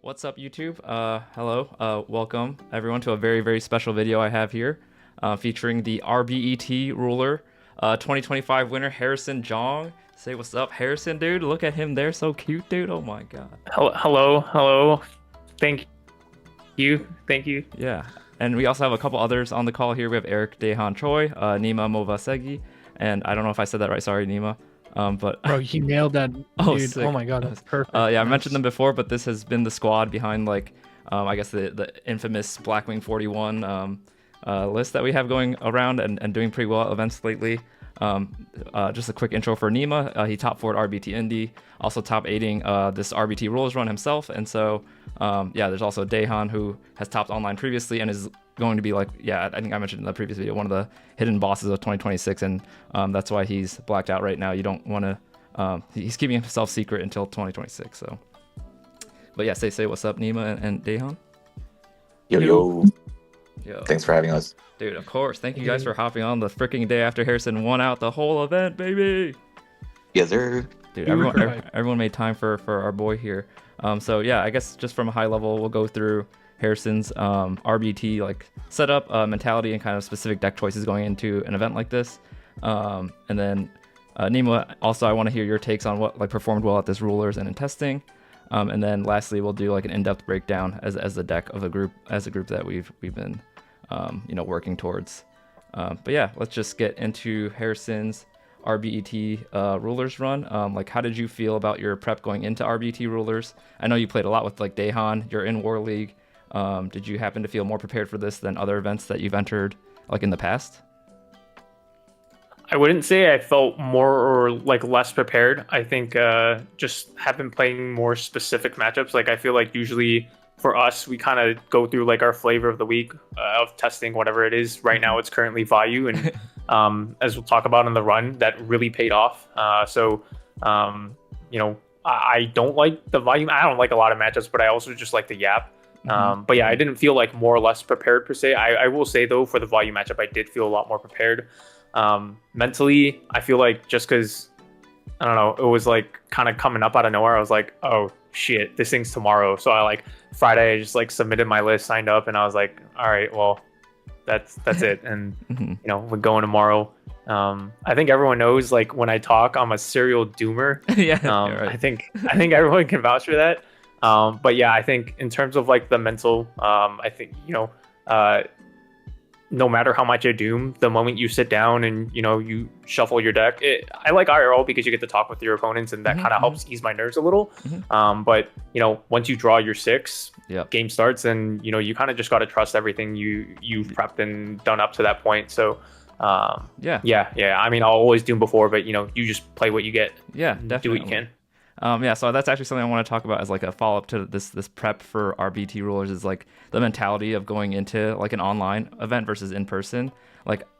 What's up, YouTube? Hello. Welcome everyone to a very, very special video I have here, featuring the RBET Ruler 2025 winner, Harrison Jeong. Say what's up, Harrison, dude. Look at him there, so cute, dude. Oh my god. Hello. Thank thank you. Yeah. And we also have a couple others on the call here. We have Eric Daehan Choi, Nima Movasegi, and I don't know if I said that right. Sorry, Nima. But Bro, he nailed that, oh, dude. sick. Oh my god, that's perfect. Yeah, I Nice. mentioned them before, but this has been the squad behind I guess the infamous Blackwing 41 list that we have going around and doing pretty well at events lately. Just a quick intro for Nema. He top 4 at RBT Indy, also top 8ing this RBT Rulers run himself. And so, yeah, there's also Daehan, who has topped online previously and is going to be I think I mentioned in the previous video, one of the hidden bosses of 2026. And that's why he's blacked out right now. You don't want to, he's keeping himself secret until 2026. So, but yeah, say what's up, Nema and Daehan. Yo. Yo. Thanks for having us. Dude, of course. Thank you guys for hopping on the freaking day after Harrison won out the whole event, baby. Yes, sir. Dude, You were right. everyone made time for our boy here. So yeah, I guess just from a high level, we'll go through Harrison's RBT setup, mentality, and kind of specific deck choices going into an event like this. And then Nima, also I want to hear your takes on what performed well at this Rulers and in testing. And then lastly, we'll do an in-depth breakdown as the deck of a group that we've been working towards. But yeah, let's just get into Harrison's RBET Rulers run. How did you feel about your prep going into RBET Rulers? I know you played a lot with Daehan. You're in War League. Did you happen to feel more prepared for this than other events that you've entered in the past? I wouldn't say I felt more or less prepared. I think just have been playing more specific matchups. I feel like usually for us, we kind of go through our flavor of the week of testing whatever it is. Right now, it's currently Vayu, and as we'll talk about in the run, that really paid off. I don't like the volume. I don't like a lot of matchups, but I also just like the Yap. But yeah, I didn't feel more or less prepared per se. I will say though, for the volume matchup, I did feel a lot more prepared. Mentally, I feel just because I don't know, it was kind of coming up out of nowhere. I was like, oh shit, this thing's tomorrow. So I Friday, I just submitted my list, signed up, and I was like, all right, well, that's it. And we're going tomorrow. I think everyone knows when I talk, I'm a serial doomer. Yeah, right. I think everyone can vouch for that. But yeah, I think in terms of the mental, I think no matter how much you doom, the moment you sit down and you shuffle your deck, I like IRL because you get to talk with your opponents, and that kind of helps ease my nerves a little. But once you draw your 6, game starts, and you kind of just got to trust everything you've prepped and done up to that point. So yeah. I mean, I'll always doom before, but you just play what you get. Yeah, definitely. Do what you can. Yeah, so that's actually something I want to talk about as a follow-up to this prep for RBT Rulers, is the mentality of going into an online event versus in person.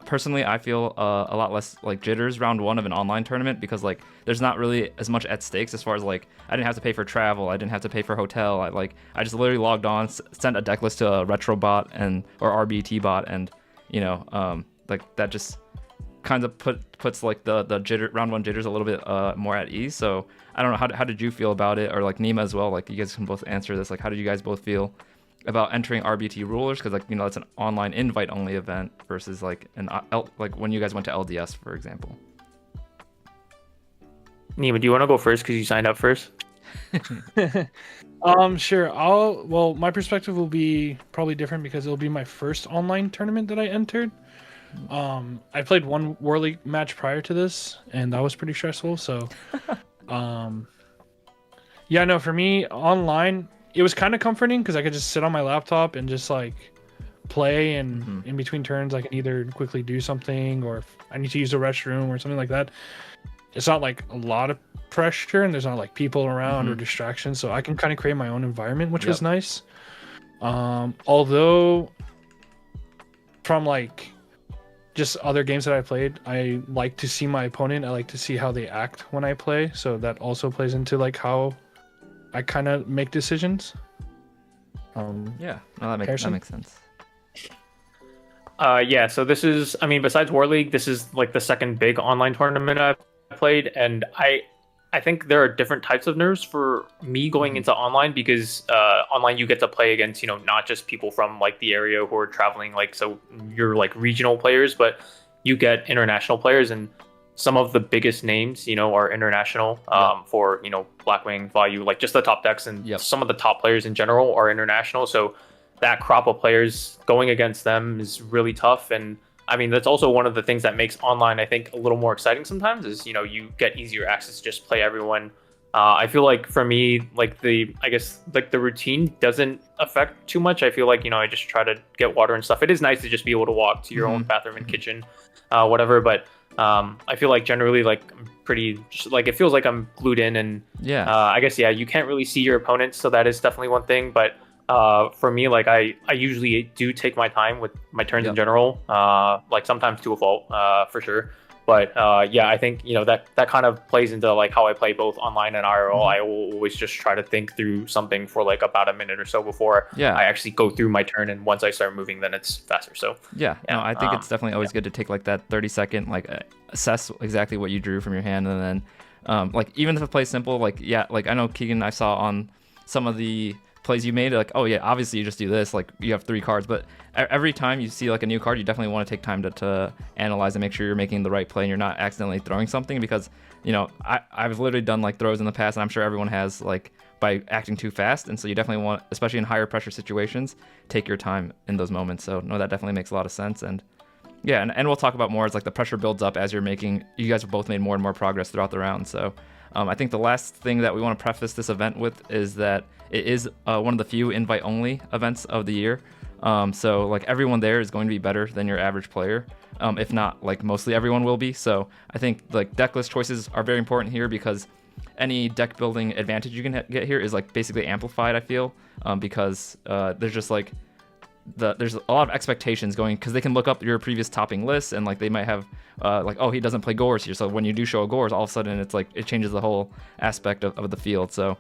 Personally, I feel a lot less jitters round 1 of an online tournament because there's not really as much at stakes as far as I didn't have to pay for travel, I didn't have to pay for hotel. I just literally logged on, sent a deck list to a retro bot or RBT bot, and that just kind of puts the jitter round 1 jitters a little bit more at ease. So I don't know, how did you feel about it, or Nema as well? You guys can both answer this. How did you guys both feel about entering RBT Rulers? Because it's an online invite only event versus when you guys went to LDS, for example. Nima, do you want to go first because you signed up first? Sure. Well, my perspective will be probably different because it'll be my first online tournament that I entered. I played one War League match prior to this, and that was pretty stressful. So, yeah, no, for me, online, it was kind of comforting because I could just sit on my laptop and just play, and in between turns, I can either quickly do something, or if I need to use a restroom or something like that. It's not a lot of pressure, and there's not people around or distractions, so I can kind of create my own environment, which was nice. Although from just other games that I played, I like to see my opponent. I like to see how they act when I play, so that also plays into how I kind of make decisions. Yeah, no, that makes sense. Yeah, so this is, I mean, besides War League, this is the second big online tournament I've played, and I think there are different types of nerves for me going into online because online you get to play against, not just people from like the area who are traveling, like, so you're like regional players, but you get international players, and some of the biggest names, are international, for, Blackwing, Value, like just the top decks, and some of the top players in general are international. So that crop of players, going against them is really tough. And I mean, that's also one of the things that makes online, I think, a little more exciting sometimes is, you get easier access to just play everyone. I feel like for me, like the routine doesn't affect too much. I feel like, I just try to get water and stuff. It is nice to just be able to walk to your own bathroom and kitchen, whatever. But I feel like generally, like, I'm pretty, like, it feels like I'm glued in, and I guess, you can't really see your opponents. So that is definitely one thing. But for me, like, I usually do take my time with my turns in general, like sometimes to a fault, for sure. But I think, that kind of plays into like how I play both online and IRL. I will always just try to think through something for like about a minute or so before I actually go through my turn. And once I start moving, then it's faster. So no, I think it's definitely always good to take like that 30-second, like assess exactly what you drew from your hand, and then like even if it plays simple, like like I know Keegan, I saw on some of the plays you made, like, oh yeah, obviously you just do this, like you have 3 cards, but every time you see like a new card, you definitely want to take time to analyze and make sure you're making the right play and you're not accidentally throwing something, because I've literally done like throws in the past, and I'm sure everyone has, like, by acting too fast. And so you definitely want, especially in higher pressure situations, take your time in those moments. So no, that definitely makes a lot of sense. And and we'll talk about more as like the pressure builds up as you guys have both made more and more progress throughout the round. So I think the last thing that we want to preface this event with is that it is one of the few invite-only events of the year. So like everyone there is going to be better than your average player, if not like mostly everyone will be. So I think like deck list choices are very important here, because any deck building advantage you can get here is like basically amplified, I feel, because there's just like there's a lot of expectations going, because they can look up your previous topping lists, and like they might have like, oh, he doesn't play Gores here, so when you do show a Gores, all of a sudden it's like it changes the whole aspect of the field. So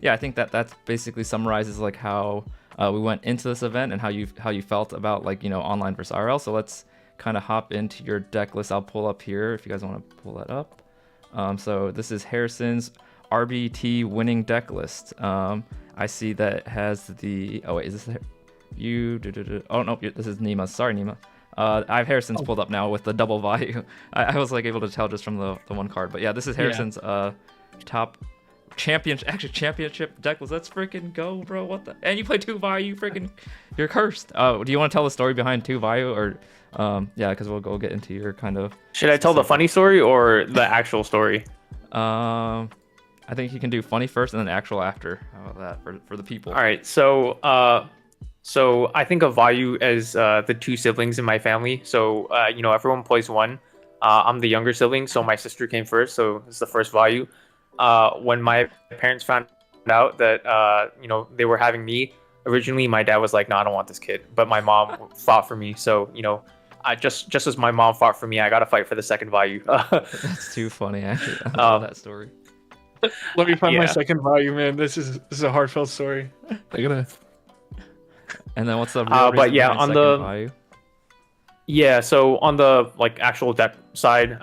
I think that basically summarizes like how we went into this event and how you felt about, like, online versus RL. So let's kind of hop into your deck list. I'll pull up here if you guys want to pull that up. So this is Harrison's RBT winning deck list. I see that it has the, oh wait, is this oh no, this is Nema. Sorry, Nema. I have Harrison's pulled up now with the double value. I was like able to tell just from the one card, but yeah, this is Harrison's top championship deck list. Let's freaking go, bro. What the? And you play 2 value, you're cursed. Do you want to tell the story behind 2 value, or because we'll go get into your kind of. Should I tell the funny story or the actual story? I think you can do funny first and then actual after. How about that for the people? All right, so I think of value as the 2 siblings in my family. So everyone plays 1. I'm the younger sibling, so my sister came first, so it's the first value. When my parents found out that they were having me, originally my dad was like, no, I don't want this kid, but my mom fought for me. So I just as my mom fought for me, I gotta fight for the second value. That's too funny, actually. I love that story. Let me find my second value, man. This is a heartfelt story. I gotta. And then what's the real but yeah, on the value? So on the like actual deck side,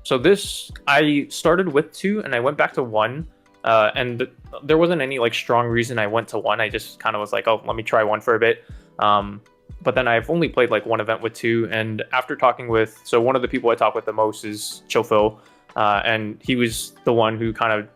so this, I started with 2 and I went back to 1, and there wasn't any like strong reason I went to 1. I just kind of was like, oh, let me try 1 for a bit. But then I've only played like 1 event with 2, and after talking with, so one of the people I talk with the most is Chofil, and he was the one who kind of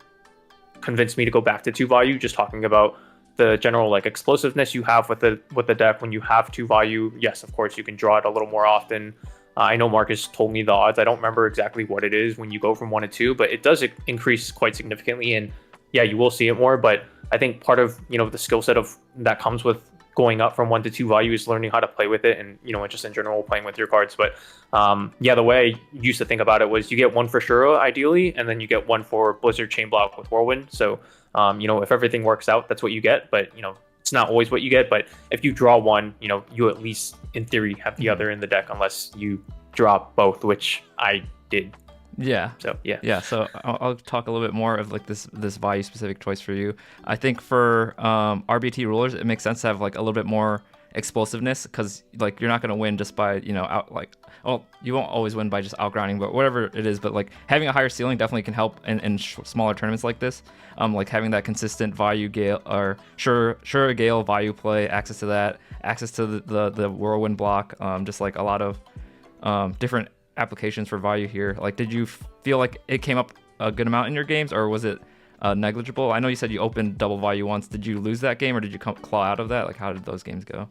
convinced me to go back to 2 value, just talking about the general like explosiveness you have with the deck when you have 2 value. Yes, of course you can draw it a little more often. I know Marcus told me the odds. I don't remember exactly what it is when you go from 1 to 2, but it does increase quite significantly, and you will see it more. But I think part of the skill set of that comes with going up from 1 to 2 value is learning how to play with it, and just in general playing with your cards. But the way I used to think about it was you get 1 for Shura ideally, and then you get 1 for Blizzard Chain Block with Whirlwind. So if everything works out, that's what you get. But it's not always what you get. But if you draw 1, you at least in theory have the other in the deck, unless you draw both, which I did. So so I'll talk a little bit more of like this value specific choice for you. I think for RBT Rulers, it makes sense to have like a little bit more explosiveness, because like you're not going to win just by, you know, out like, well, you won't always win by just outgrinding, but whatever it is. But like having a higher ceiling definitely can help in smaller tournaments like this. Like having that consistent value gale or sure gale value play, access to that, access to the whirlwind block, just like a lot of different applications for value here. Like, did you feel like it came up a good amount in your games, or was it negligible? I know you said you opened double value once. Did you lose that game, or did you claw out of that? Like, how did those games go?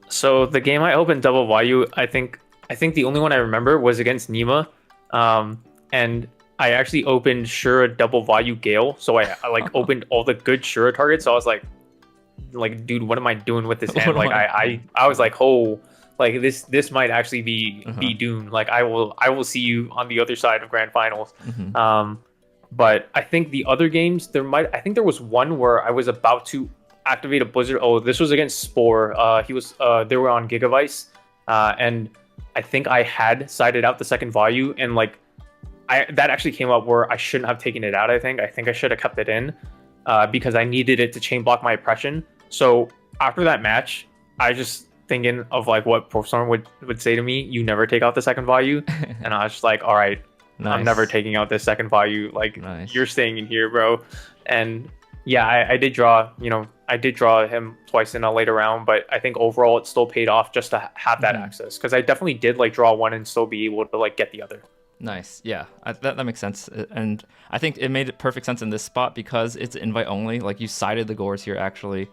So the game I opened double value, I think the only one I remember was against Nema, and I actually opened Shura double value Gale. So I like opened all the good Shura targets. So I was like, dude, what am I doing with this hand? Like I was like, oh, like this might actually be doomed. Like I will see you on the other side of grand finals. But I think the other games I think there was one where I was about to activate a blizzard. Oh, this was against Spore. They were on Gigavice, and I think I had sided out the second value, and like that actually came up where I shouldn't have taken it out. I think I should have kept it in because I needed it to chain block my oppression. So after that match, I just thinking of like what Profestorm would say to me, you never take out the second value. And I was just like, all right, nice. I'm never taking out this second value. Like nice. You're staying in here, bro. And yeah, I did draw, I did draw him twice in a later round, but I think overall it still paid off just to have that access. Cause I definitely did like draw one and still be able to like get the other. Nice. Yeah, that makes sense. And I think it made perfect sense in this spot because it's invite only. Like you sided the Gores here actually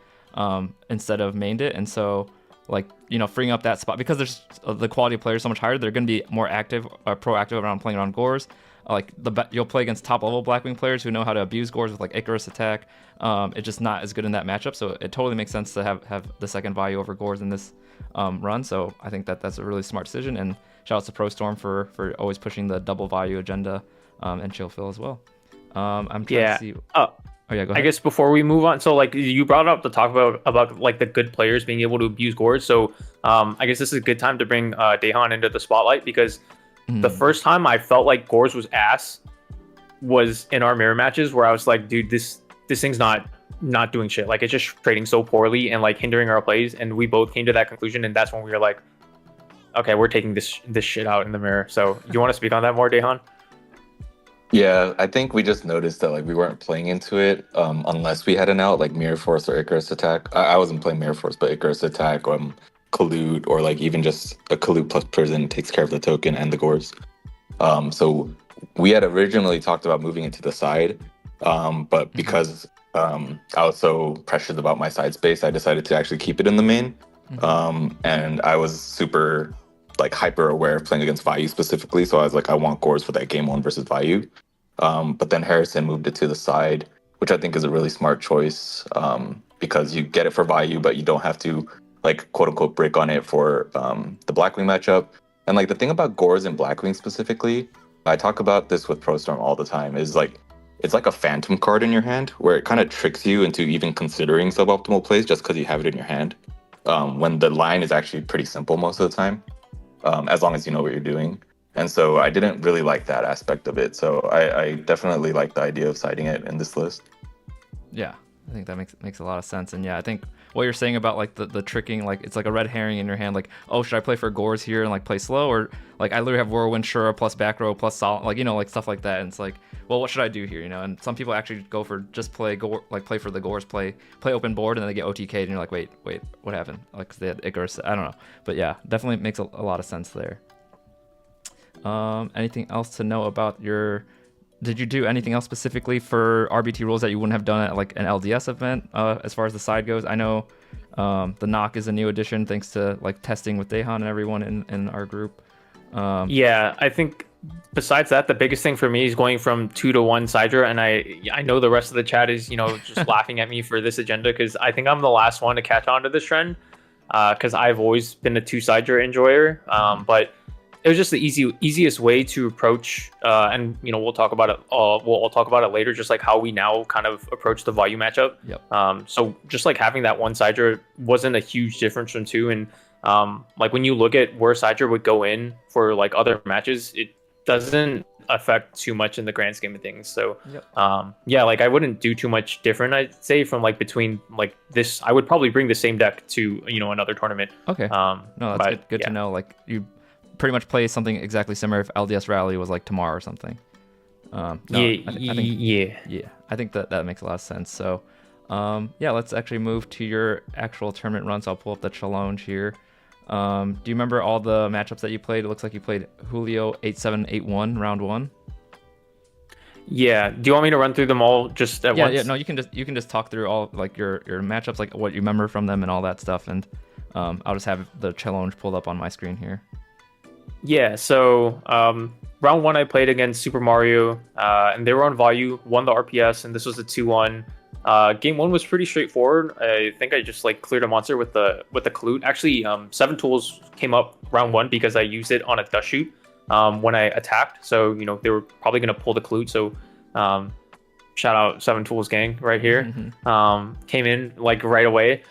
instead of mained it. And so like, freeing up that spot because there's the quality of players so much higher. They're going to be more active or proactive around playing around Gores. Like you'll play against top level Blackwing players who know how to abuse Gores with like Icarus attack. It's just not as good in that matchup. So it totally makes sense to have the second value over Gores in this run. So I think that's a really smart decision. And shout out to ProStorm for always pushing the double value agenda and Chill Phil as well. I'm trying to see. Oh yeah, go ahead. I guess before we move on, so like you brought up to talk about like the good players being able to abuse Gores. So I guess this is a good time to bring Daehan into the spotlight because the first time I felt like Gores was ass was in our mirror matches where I was like, dude, this thing's not doing shit. Like it's just trading so poorly and like hindering our plays. And we both came to that conclusion, and that's when we were like, okay, we're taking this shit out in the mirror. So you want to speak on that more, Daehan? Yeah, I think we just noticed that like we weren't playing into it unless we had an out like Mirror Force or Icarus attack. I wasn't playing Mirror Force, but Icarus attack or collude or like even just a collude plus prison takes care of the token and the Gores. So we had originally talked about moving it to the side, but because I was so precious about my side space, I decided to actually keep it in the main. And I was super like hyper aware of playing against Vayu specifically, so I was like, I want Gores for that game 1 versus Vayu. But then Harrison moved it to the side, which I think is a really smart choice because you get it for Vayu, but you don't have to like quote unquote break on it for the Blackwing matchup. And like the thing about Gores and Blackwing specifically, I talk about this with ProStorm all the time, is like it's like a phantom card in your hand where it kind of tricks you into even considering suboptimal plays just because you have it in your hand. When the line is actually pretty simple most of the time. As long as you know what you're doing. And so I didn't really like that aspect of it. So I definitely like the idea of siding it in this list. Yeah, I think that makes a lot of sense. And yeah, I think what you're saying about like the tricking, like it's like a red herring in your hand. Like, oh, should I play for Gores here and like play slow? Or like I literally have Whirlwind, Shura plus back row plus solid, like, like stuff like that. And it's like, well, what should I do here? And some people actually go for just play for the Gores, play open board, and then they get OTK'd, and you're like, wait, what happened? Like they had Icarus, I don't know, but yeah, definitely makes a lot of sense there. Anything else to know about did you do anything else specifically for RBT rules that you wouldn't have done at like an LDS event as far as the side goes? I know the knock is a new addition thanks to like testing with Daehan and everyone in our group. Yeah, I think besides that, the biggest thing for me is going from 2 to 1 Sidra, and I know the rest of the chat is just laughing at me for this agenda because I think I'm the last one to catch on to this trend because I've always been a 2 Sidra enjoyer, but it was just the easiest way to approach, and we'll talk about it. We'll talk about it later, just like how we now kind of approach the volume matchup. Yep. So just like having that 1 Sidra wasn't a huge difference from 2, and like when you look at where Sidra would go in for like other matches, it doesn't affect too much in the grand scheme of things. So Yep. yeah, like I wouldn't do too much different, I'd say, from like between like this. I would probably bring the same deck to, you know, another tournament. Okay. No, that's but, good yeah. to know. Like you pretty much play something exactly similar if LDS Rally was like tomorrow or something. No, Yeah, I think yeah. I think that makes a lot of sense. So yeah, let's actually move to your actual tournament run. So I'll pull up the challenge here. Do you remember all the matchups that you played? It looks like you played Julio 8-7-8-1 round 1. Yeah. Do you want me to run through them all just at once? Yeah, no, you can just talk through all like your matchups, like what you remember from them and all that stuff, and I'll just have the challenge pulled up on my screen here. Yeah, so round 1 I played against Super Mario, and they were on value, won the RPS, and this was a 2-1. Game 1 was pretty straightforward. I think I just like cleared a monster with the Clute. Actually, 7 tools came up round 1 because I used it on a dust shoot when I attacked. So, you know, they were probably going to pull the Clute. So shout out 7 Tools gang right here. Came in like right away.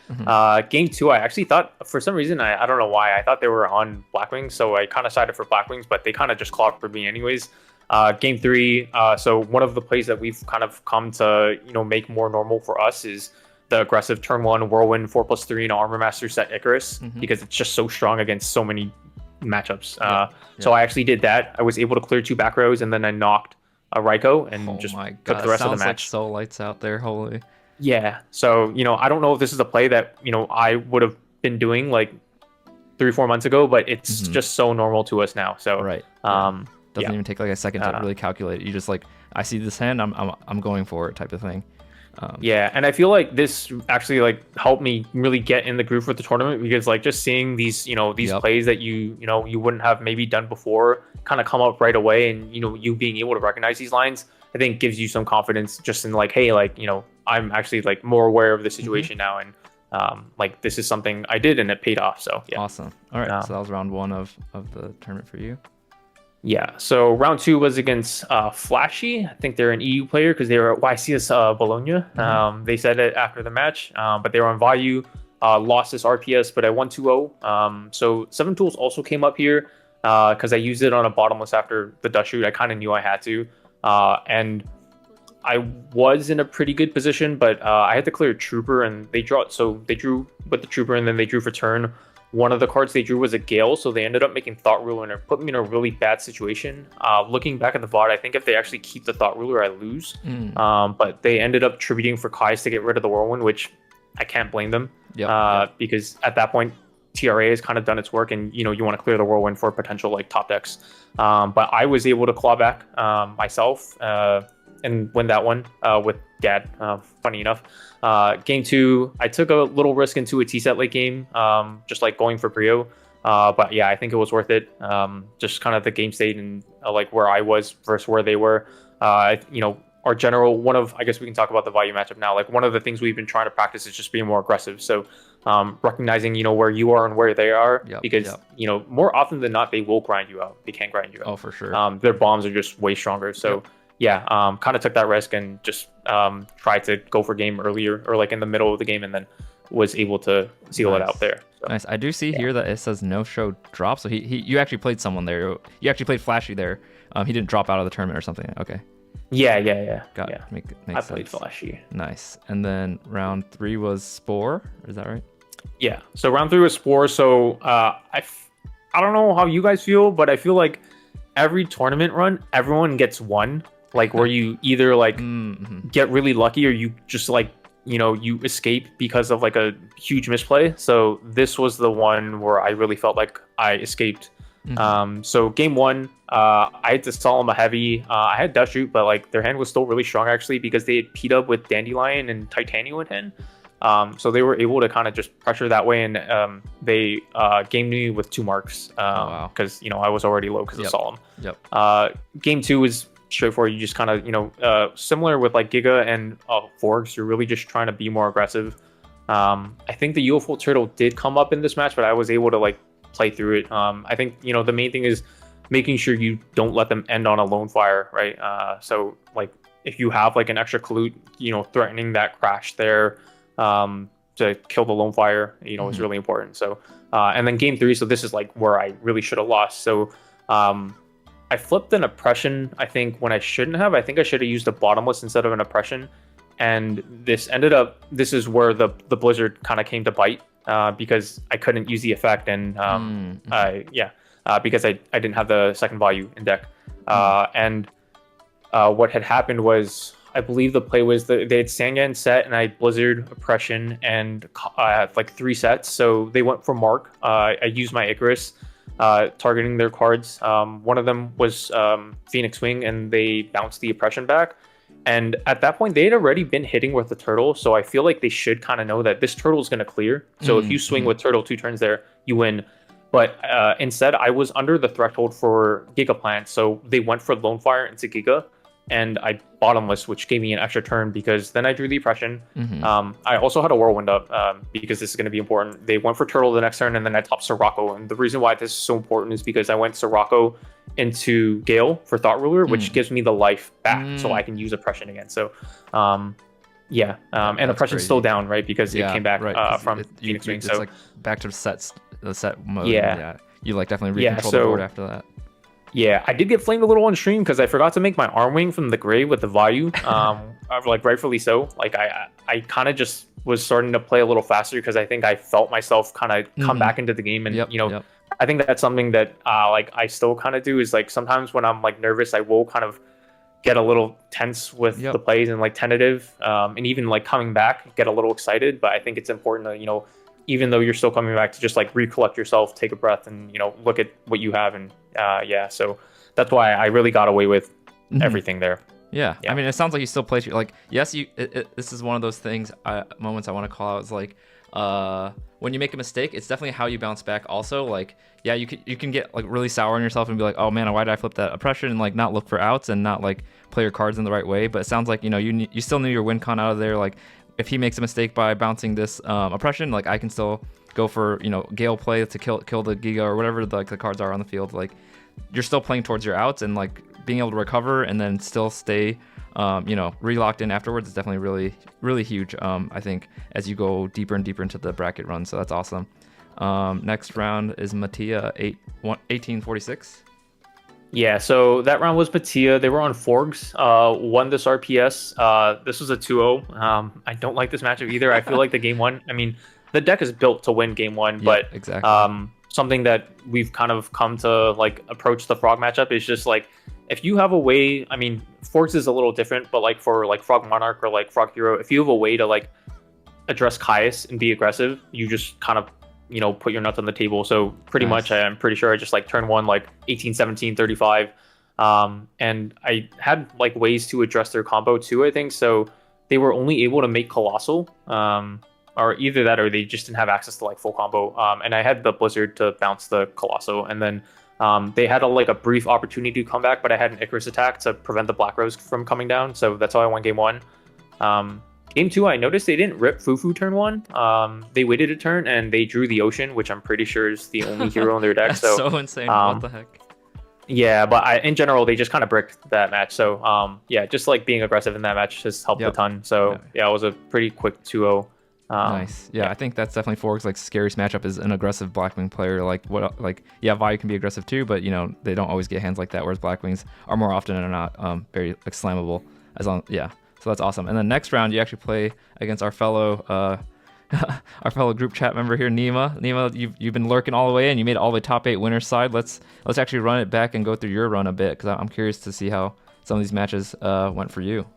Game 2, I actually thought, for some reason, I don't know why, I thought they were on Blackwing, so I kind of sided for Blackwings, but they kind of just clawed for me anyways. Game 3, so one of the plays that we've kind of come to, you know, make more normal for us is the aggressive turn 1 Whirlwind 4+3 and Armor Master set Icarus, because it's just so strong against so many matchups. So I actually did that. I was able to clear 2 back rows, and then I knocked a Raikou and just took the rest of the match. Like so lights out there, holy. Yeah. So, you know, I don't know if this is a play that, you know, I would have been doing like 3-4 months ago, but it's just so normal to us now. So right. Doesn't even take like a second to really calculate it. You just like, I see this hand, I'm going for it type of thing. Yeah, and I feel like this actually like helped me really get in the groove with the tournament, because like just seeing these, you know, these plays that you know you wouldn't have maybe done before kind of come up right away, and you know, you being able to recognize these lines, I think gives you some confidence just in like, hey, like, you know, I'm actually like more aware of the situation now, and like this is something I did and it paid off. So yeah. Awesome. All right, so that was round 1 of the tournament for you. Yeah, so round 2 was against Flashy. I think they're an EU player because they were at YCS Bologna. They said it after the match, but they were on value, lost this RPS, but I won 2-0. So 7 Tools also came up here because I used it on a bottomless after the dust shoot. I kind of knew I had to. And I was in a pretty good position, but I had to clear a Trooper, and they drew. So they drew with the Trooper, and then they drew for turn. One of the cards they drew was a Gale, so they ended up making Thought Ruler, and it put me in a really bad situation. Looking back at the VOD, I think if they actually keep the Thought Ruler, I lose. But they ended up tributing for Kai's to get rid of the Whirlwind, which I can't blame them. Because at that point, TRA has kind of done its work, and you know, you want to clear the Whirlwind for potential like top decks. But I was able to claw back myself and win that one with Dad, funny enough. Game 2, I took a little risk into a T-set late game, just like going for Brio. But yeah, I think it was worth it. Just kind of the game state and like where I was versus where they were. You know, our general, I guess we can talk about the value matchup now. Like one of the things we've been trying to practice is just being more aggressive. So recognizing, you know, where you are and where they are, because, you know, more often than not, they will grind you out. They can grind you out. Oh, for sure. Their bombs are just way stronger. So yeah, kind of took that risk and just tried to go for game earlier or like in the middle of the game, and then was able to seal it out there. So. Nice. I do see here that it says no show drop. So you actually played someone there. You actually played Flashy there. He didn't drop out of the tournament or something. Okay. Yeah. Got it. Makes I played sense. Flashy. Nice. And then round 3 was Spore. Is that right? Yeah. So round 3 was Spore. So I don't know how you guys feel, but I feel like every tournament run, everyone gets one. Like where you either like get really lucky, or you just like, you know, you escape because of like a huge misplay. So this was the one where I really felt like I escaped. So game 1, I had to Solemn a heavy. I had Dust Shoot, but like their hand was still really strong actually, because they had P'd up with Dandelion and Titanium in hand. So they were able to kind of just pressure that way, and they gamed me with 2 marks because you know, I was already low because of Solemn. Game 2 was straightforward. You just kind of, you know, similar with like Giga and Forks, you're really just trying to be more aggressive. I think the UFO Turtle did come up in this match, but I was able to like play through it. I think, you know, the main thing is making sure you don't let them end on a lone fire, right? So like if you have like an extra Clute, you know, threatening that crash there to kill the lone fire, you know, is really important. So and then game 3, so this is like where I really should have lost. So I flipped an oppression, I think, when I shouldn't have. I think I should have used a bottomless instead of an oppression. And this is where the blizzard kind of came to bite, because I couldn't use the effect, and because I didn't have the second value in deck. And what had happened was, I believe the play was they had Sangan set, and I blizzard oppression, and like 3 sets. So they went for mark. I used my Icarus, targeting their cards. One of them was Phoenix Wing, and they bounced the oppression back. And at that point, they had already been hitting with the turtle, so I feel like they should kind of know that this turtle is going to clear. So if you swing with turtle 2 turns there, you win. But instead, I was under the threshold for Giga Plant, so they went for Lone Fire into Giga, and I bottomless, which gave me an extra turn because then I drew the oppression. I also had a Whirlwind up because this is going to be important. They went for turtle the next turn, and then I topped Sirocco. And the reason why this is so important is because I went Sirocco into Gale for Thought Ruler, which gives me the life back, so I can use oppression again. So, and oppression's still down, right? Because it came back from Phoenix Wing. It's so like back to the set mode. Yeah. You like definitely recontrol the board after that. Yeah, I did get flamed a little on stream because I forgot to make my arm wing from the grave with the value. Like rightfully so. Like I kind of just was starting to play a little faster because I think I felt myself kind of come back into the game, and I think that's something that like I still kind of do, is like sometimes when I'm like nervous, I will kind of get a little tense with the plays and like tentative, and even like coming back, get a little excited. But I think it's important to, even though you're still coming back, to just like recollect yourself, take a breath, and look at what you have. And so that's why I really got away with everything there. Yeah, I mean, it sounds like you still play like, yes, this is one of those things, moments I want to call out. Is like, when you make a mistake, it's definitely how you bounce back. Also, like, you can get like really sour on yourself and be like, oh man, why did I flip that oppression, and like not look for outs and not like play your cards in the right way. But it sounds like you still knew your win con out of there. Like, if he makes a mistake by bouncing this oppression, like I can still go for Gale play to kill the Giga or whatever the cards are on the field. Like, you're still playing towards your outs, and like being able to recover and then still stay re-locked in afterwards is definitely really, really huge, I think, as you go deeper and deeper into the bracket run. So that's awesome. Next round is Mattia 1846. Yeah, so that round was Mattia. They were on Forgs, won this RPS. This was a 2-0. I don't like this matchup either. I feel like the game one, I mean, the deck is built to win game one, but exactly. Something that we've kind of come to like approach the Frog matchup is just like, if you have a way, I mean, Forks is a little different, but like for like Frog Monarch or like Frog Hero, if you have a way to like address Caius and be aggressive, you just kind of, put your nuts on the table. So pretty much, I'm pretty sure I just like turn one, like 18, 17, 35. And I had like ways to address their combo too, I think. So they were only able to make Colossal, or either that, or they just didn't have access to like full combo. And I had the Blizzard to bounce the Colossal, and then they had a brief opportunity to come back, but I had an Icarus attack to prevent the Black Rose from coming down. So that's how I won game one. Game two, I noticed they didn't rip Fufu turn one. They waited a turn and they drew the Ocean, which I'm pretty sure is the only hero in their deck. That's so insane. What the heck? Yeah, but in general, they just kind of bricked that match. So just like being aggressive in that match has helped a ton. So it was a pretty quick 2-0. Nice. I think that's definitely Forg's like scariest matchup is an aggressive Blackwing player. Vayu can be aggressive too, but they don't always get hands like that, whereas Blackwings are more often than not very like slammable. So that's awesome. And then next round you actually play against our fellow group chat member here, Nema. Nema, you've been lurking all the way in. You made it all the way top 8 winners side. Let's actually run it back and go through your run a bit, because I'm curious to see how some of these matches went for you.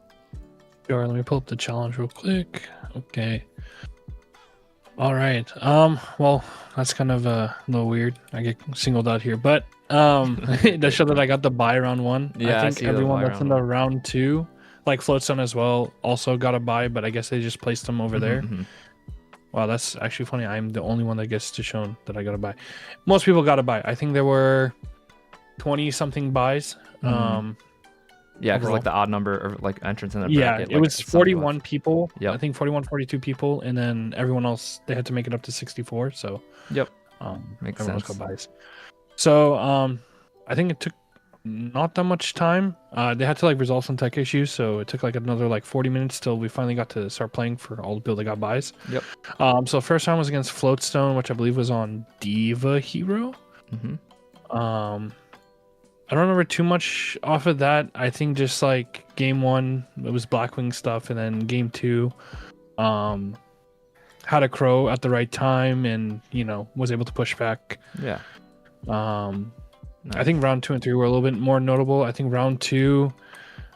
Sure, let me pull up the challenge real quick. Okay. All right. Well, that's kind of a little weird. I get singled out here, but it does show that I got the bye round 1. Yeah, I think everyone that's in the round 2, like Floatstone as well, also got a bye, but I guess they just placed them over there. Wow, that's actually funny. I'm the only one that gets to show that I got a bye. Most people got a bye. I think there were 20 something buys. Yeah, because like the odd number of like entrants in the bracket. Yeah, it was 41 people. Yep. I think 41, 42 people, and then everyone else, they had to make it up to 64. So makes everyone's sense. got buys. So I think it took not that much time. They had to like resolve some tech issues, so it took like another like 40 minutes till we finally got to start playing for all the people that got buys. So first round was against Floatstone, which I believe was on Diva Hero. I don't remember too much off of that. I think just like game 1, it was Blackwing stuff, and then game 2, had a crow at the right time, and was able to push back. Yeah. Nice. I think round 2 and 3 were a little bit more notable. I think round 2,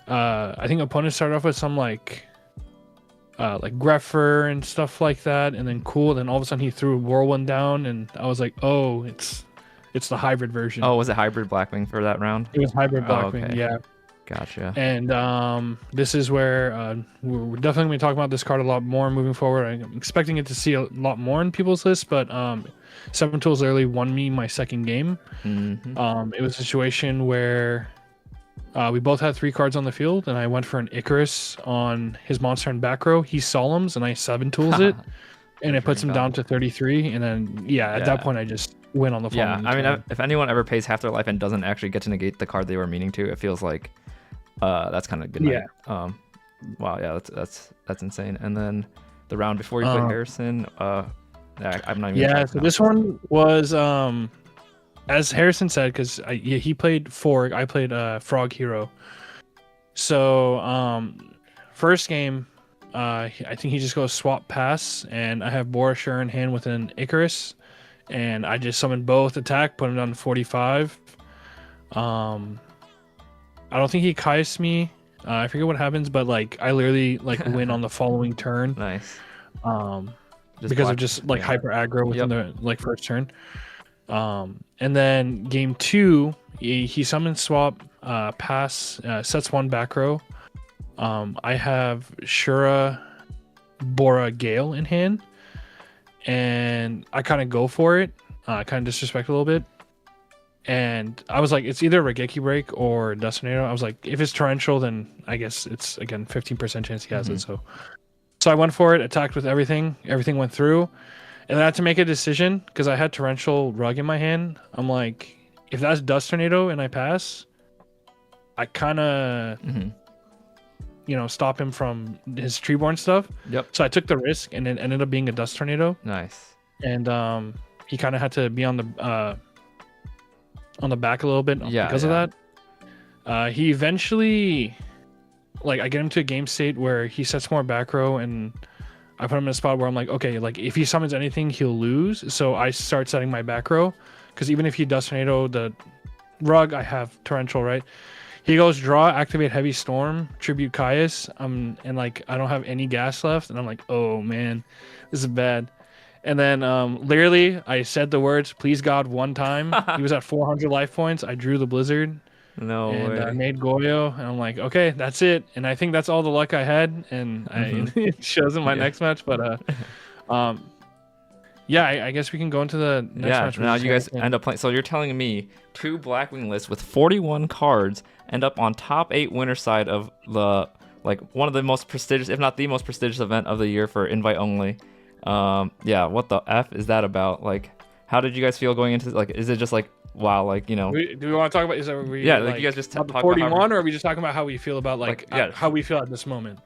I think opponents started off with some like Greffer and stuff like that, and then cool. Then all of a sudden he threw Whirlwind down, and I was like, oh, it's the hybrid version. Oh, was it hybrid Blackwing for that round? It was hybrid Blackwing, okay. yeah. Gotcha. And this is where we're definitely going to talk about this card a lot more moving forward. I'm expecting it to see a lot more in people's lists, but 7 Tools literally won me my second game. Mm-hmm. It was a situation where we both had 3 cards on the field, and I went for an Icarus on his monster in back row. He Solemns, and I 7 Tools it, and it puts him down to 33. And then, at that point, I just win on the following. Yeah, I mean, if anyone ever pays half their life and doesn't actually get to negate the card they were meaning to, it feels like that's kind of good. Yeah. Wow. Yeah. That's insane. And then the round before you played Harrison. I'm not even. Yeah. So this one was as Harrison said, because he played Forg, I played Frog Hero. So first game, I think he just goes swap pass, and I have Borashur in hand with an Icarus, and I just summoned both attack, put him down to 45. I don't think he Kais me. I forget what happens, but like I literally like win on the following turn. Nice. Because of just like hyper aggro within the like first turn. And then game 2, he summons swap, pass, sets 1 back row. I have Shura, Bora, Gale in hand, and I kind of go for it. I kind of disrespect a little bit. And I was like, it's either Regeki Break or Destinator. I was like, if it's Torrential, then I guess it's, again, 15% chance he has it. So I went for it, attacked with everything. Everything went through. And I had to make a decision because I had Torrential Rug in my hand. I'm like, if that's Dust Tornado and I pass, I kind of, stop him from his Treeborn stuff. Yep. So I took the risk, and it ended up being a Dust Tornado. Nice. And he kind of had to be on the back a little bit because of that. He eventually, like, I get him to a game state where he sets more back row, and I put him in a spot where I'm like, okay, like if he summons anything, he'll lose. So I start setting my back row, because even if he does tornado the rug, I have torrential, right? He goes draw, activate heavy storm, tribute Caius, and like I don't have any gas left, and I'm like, oh man, this is bad. And then literally I said the words, please God, one time. He was at 400 life points. I drew the blizzard. No way. I made Goyo, and I'm like, okay, that's it. And I think that's all the luck I had, and it shows in my next match. But I guess we can go into the next match. Now you guys end up playing. So you're telling me 2 Blackwing lists with 41 cards end up on top 8 winner side of the one of the most prestigious, if not the most prestigious event of the year for invite only. What the F is that about? Like, how did you guys feel going into is it just like, wow, like, do we want to talk about, is that you guys just talk 41 about or are we just talking about how we feel about how we feel at this moment?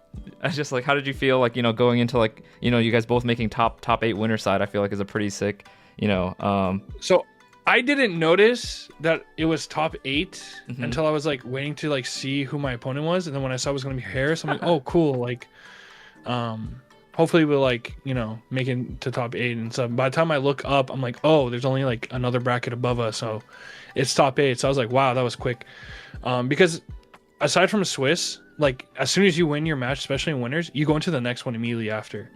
It's just like, how did you feel going into you guys both making top 8 winner side? I feel like is a pretty sick, So I didn't notice that it was top 8 until I was waiting to see who my opponent was, and then when I saw it was going to be Harris, I'm like, oh cool, hopefully we'll make it to top 8 and stuff. By the time I look up, I'm like, oh, there's only another bracket above us, so it's top 8. So I was like, wow, that was quick. Because aside from Swiss, as soon as you win your match, especially in winners, you go into the next one immediately after.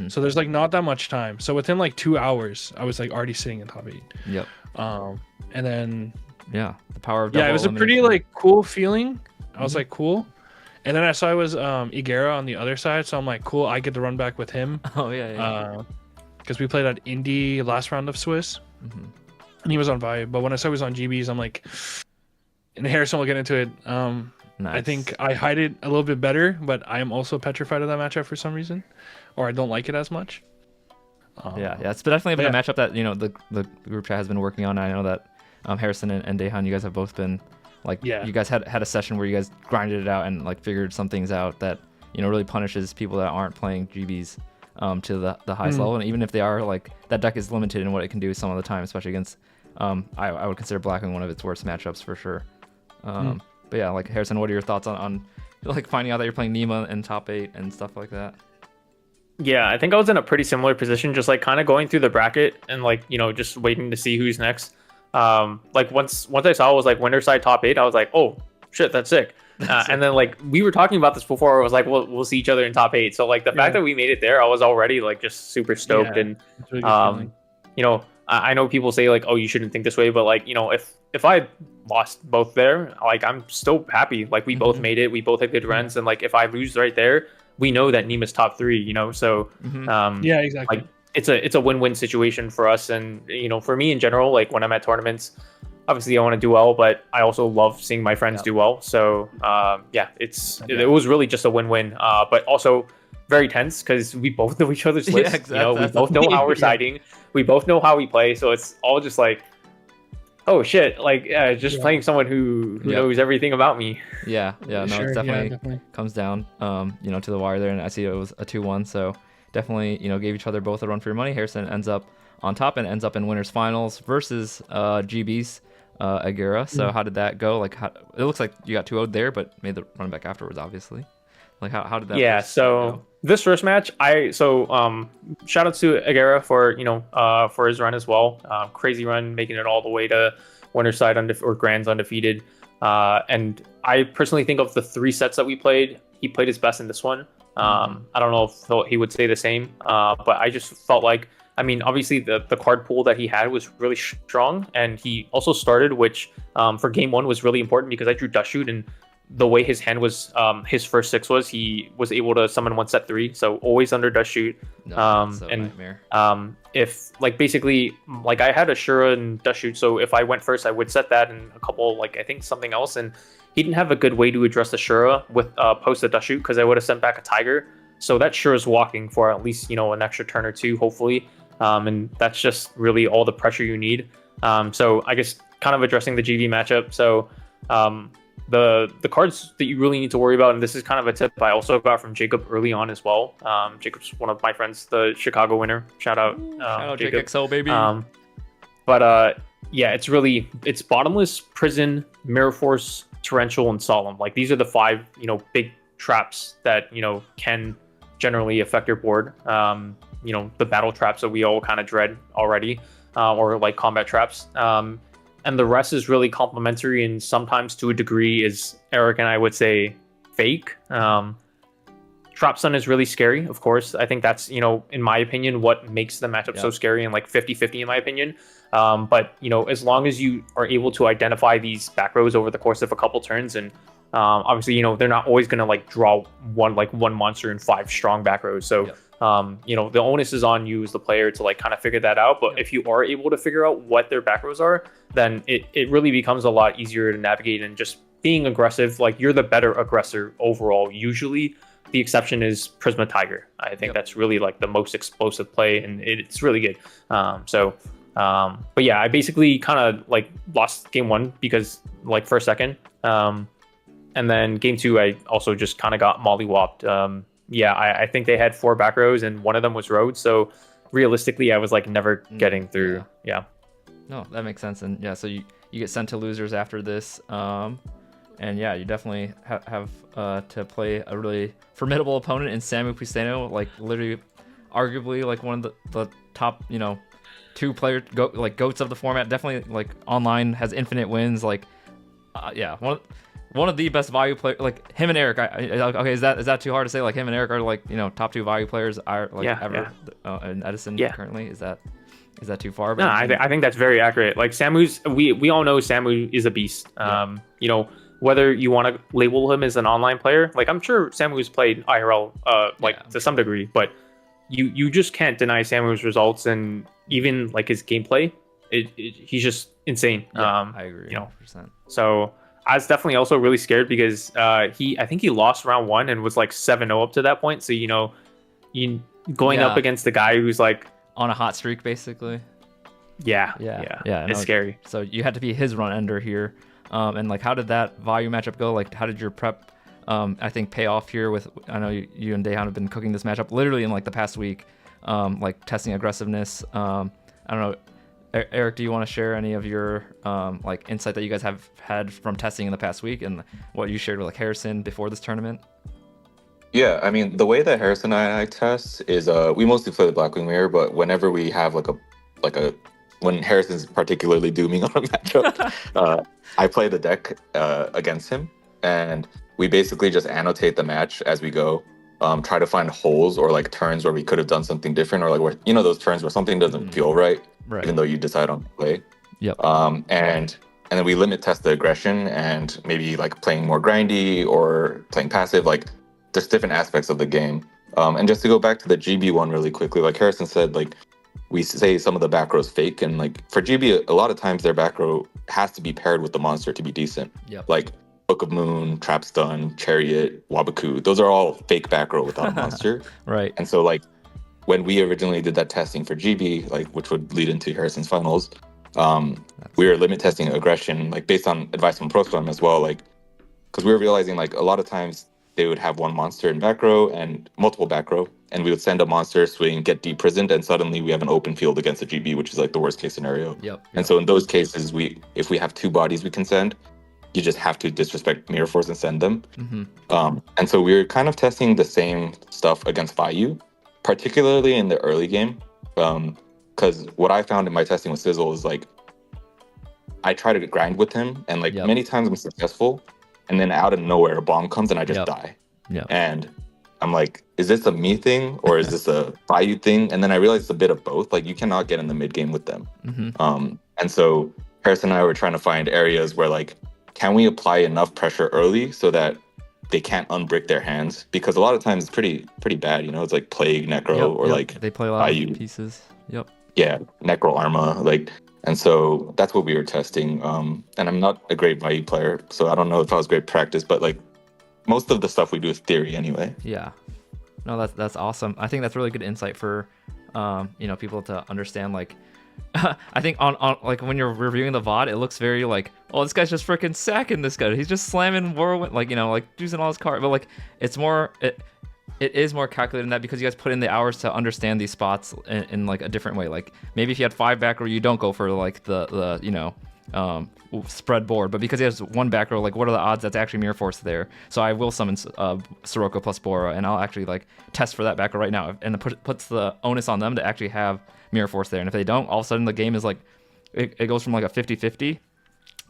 So there's not that much time. So within 2 hours, I was already sitting in top 8. Yep. And then the power of double it was a pretty cool feeling. I was cool. And then I saw it was Igera on the other side, so I'm like, cool, I get to run back with him. Oh, yeah. Because we played at Indy last round of Swiss, and he was on Vibe. But when I saw he was on GBs, I'm like, and Harrison will get into it. Nice. I think I hide it a little bit better, but I am also petrified of that matchup for some reason, or I don't like it as much. It's definitely been a matchup that the group chat has been working on. I know that Harrison and Daehan, you guys have both been you guys had a session where you guys grinded it out and figured some things out that really punishes people that aren't playing GBs to the highest level. And even if they are, that deck is limited in what it can do some of the time, especially against I would consider Blackwing one of its worst matchups for sure. But yeah, like Harrison, what are your thoughts on like finding out that you're playing Nema in top 8 and stuff like that? Yeah, I think I was in a pretty similar position, just like kind of going through the bracket and like, you know, just waiting to see who's next. Like once I saw it was like winner side top 8, I was like, oh shit, that's sick. And then like we were talking about this before, it was like we'll see each other in top 8. So like the fact that we made it there, I was already like just super stoked. And really you know, I know people say like, oh, you shouldn't think this way, but like, you know, if I lost both there, like I'm still happy. Like we both made it, we both had good runs, and like if I lose right there, we know that Nema's top 3, you know. So yeah, exactly. like it's a win-win situation for us. And you know, for me in general, like when I'm at tournaments, obviously I want to do well, but I also love seeing my friends do well. So yeah, it was really just a win-win, but also very tense because we both know each other's lists. Exactly. You know, we both know how we're siding, we both know how we play, so it's all just like, oh shit, like just playing someone who knows everything about me. Yeah, no, Sure, it's yeah, definitely definitely. comes down, you know, to the wire there, and I see it was a 2-1, so definitely, you know, gave each other both a run for your money. Harrison ends up on top and ends up in winners finals versus GB's Agura. So how did that go? Like, it looks like you got 2-0 there, but made the run back afterwards, obviously. Like, how did that? Yeah, so this first match, shout out to Agura for, you know, for his run as well. Crazy run, making it all the way to winner's side or grands undefeated. And I personally think of the 3 sets that we played, he played his best in this one. I don't know if he would say the same, but I just felt like, I mean, obviously the card pool that he had was really strong, and he also started, which for game 1 was really important because I drew Dust Shoot, and the way his hand was, his first 6 was, he was able to summon 1 set 3, so always under Dust Shoot. Nightmare. If like basically like I had Ashura and Dust Shoot, so if I went first, I would set that and a couple, like I think something else, and he didn't have a good way to address the Shura with post the Dust Shoot because I would have sent back a Tiger. So that Shura's walking for at least, you know, an extra turn or 2, hopefully. And that's just really all the pressure you need. So I guess kind of addressing the GV matchup. So the cards that you really need to worry about, and this is kind of a tip I also got from Jacob early on as well. Jacob's one of my friends, the Chicago winner. Shout out Jacob. JXL, baby. Yeah, it's Bottomless, Prison, Mirror Force, Torrential, and Solemn. Like these are the 5, you know, big traps that, you know, can generally affect your board. You know, the battle traps that we all kind of dread already, or like combat traps. And the rest is really complementary, and sometimes to a degree is, Eric and I would say, fake. Trap Sun is really scary, of course. I think that's, you know, in my opinion, what makes the matchup so scary, and like 50-50 in my opinion. But, you know, as long as you are able to identify these back rows over the course of a couple turns, and obviously, you know, they're not always going to like draw one monster and 5 strong back rows. So, you know, the onus is on you as the player to like kind of figure that out. But if you are able to figure out what their back rows are, then it really becomes a lot easier to navigate, and just being aggressive. Like you're the better aggressor overall. Usually the exception is Prisma Tiger. I think that's really like the most explosive play, and it's really good. But yeah, I basically kind of like lost game 1 because like first second. And then game 2, I also just kind of got mollywopped. Yeah, I think they had 4 back rows, and one of them was road. So realistically, I was like never getting through. Yeah. No, that makes sense. And yeah, so you get sent to losers after this. And yeah, you definitely have to play a really formidable opponent in Samu Pisteno, like literally, arguably like one of the top, you know, 2 player goats of the format. Definitely like online has infinite wins. Like, yeah, one of the best value players. Like him and Eric. Okay, is that too hard to say? Like him and Eric are like, you know, top 2 value players are like ever in Edison currently. Is that too far? No, I think that's very accurate. Like Samu's, we all know Samu is a beast. You know, whether you want to label him as an online player, like I'm sure Samu's played IRL to some degree, but you just can't deny Samu's results, and even like his gameplay. He's just insane. I agree. You know, 100%. So I was definitely also really scared because I think he lost round 1 and was like 7-0 up to that point. So, you know, going up against the guy who's like on a hot streak, basically. Yeah. It's scary. So you had to be his run ender here. And like, how did that value matchup go? Like, how did your prep, I think, pay off here with, I know you and Daehan have been cooking this matchup literally in like the past week, like testing aggressiveness. I don't know. Eric, do you want to share any of your like insight that you guys have had from testing in the past week and what you shared with like Harrison before this tournament? Yeah, I mean, the way that Harrison and I test is we mostly play the Blackwing mirror, but whenever we have like a when Harrison's particularly dooming on a matchup, I play the deck against him, and we basically just annotate the match as we go. Try to find holes or like turns where we could have done something different, or like where those turns where something doesn't feel right, even though you decide on play. Yep. And then we limit test the aggression and maybe like playing more grindy or playing passive, like there's different aspects of the game. And just to go back to the GB one really quickly, like Harrison said, like we say some of the back row is fake, and like for GB, a lot of times their back row has to be paired with the monster to be decent. Yep. Like Book of Moon, Trap Stun, Chariot, Wabaku, those are all fake back row without a monster. Right. And so like when we originally did that testing for GB, like which would lead into Harrison's finals, we were limit testing aggression, like based on advice from ProStorm as well, like because we were realizing like a lot of times they would have one monster in back row and multiple back row, and we would send a monster swing, get deprisoned, and suddenly we have an open field against a GB, which is like the worst case scenario. Yep. And so in those cases, if we have two bodies we can send, you just have to disrespect Mirror Force and send them. And so we were kind of testing the same stuff against Vayu, particularly in the early game. Because what I found in my testing with Sizzle is like, I try to grind with him, and like many times I'm successful, and then out of nowhere a bomb comes and I just die. And I'm like, is this a me thing or is this a Vayu thing? And then I realized it's a bit of both. Like you cannot get in the mid game with them. And so Harrison and I were trying to find areas where like, can we apply enough pressure early so that they can't unbrick their hands? Because a lot of times it's pretty bad, it's like Plague, Necro, or like they play a lot Vayu of pieces. Yeah, Necro Arma, like, and so that's what we were testing. And I'm not a great Vayu player, so I don't know if I was great practice, but like most of the stuff we do is theory anyway. Yeah. No, that's awesome. I think that's really good insight for people to understand. Like I think on like when you're reviewing the VOD, it looks very like, oh, this guy's just freaking sacking this guy. He's just slamming Whirlwind, like like using all his cards. But like it's more it is more calculated than that, because you guys put in the hours to understand these spots in like a different way. Like maybe if you had 5 back row, you don't go for like the spread board, but because he has 1 back row, like what are the odds that's actually Mirror Force there? So I will summon Sirocco plus Bora, and I'll actually like test for that back row right now, and it puts the onus on them to actually have Mirror Force there. And if they don't, all of a sudden the game is like it goes from like a 50-50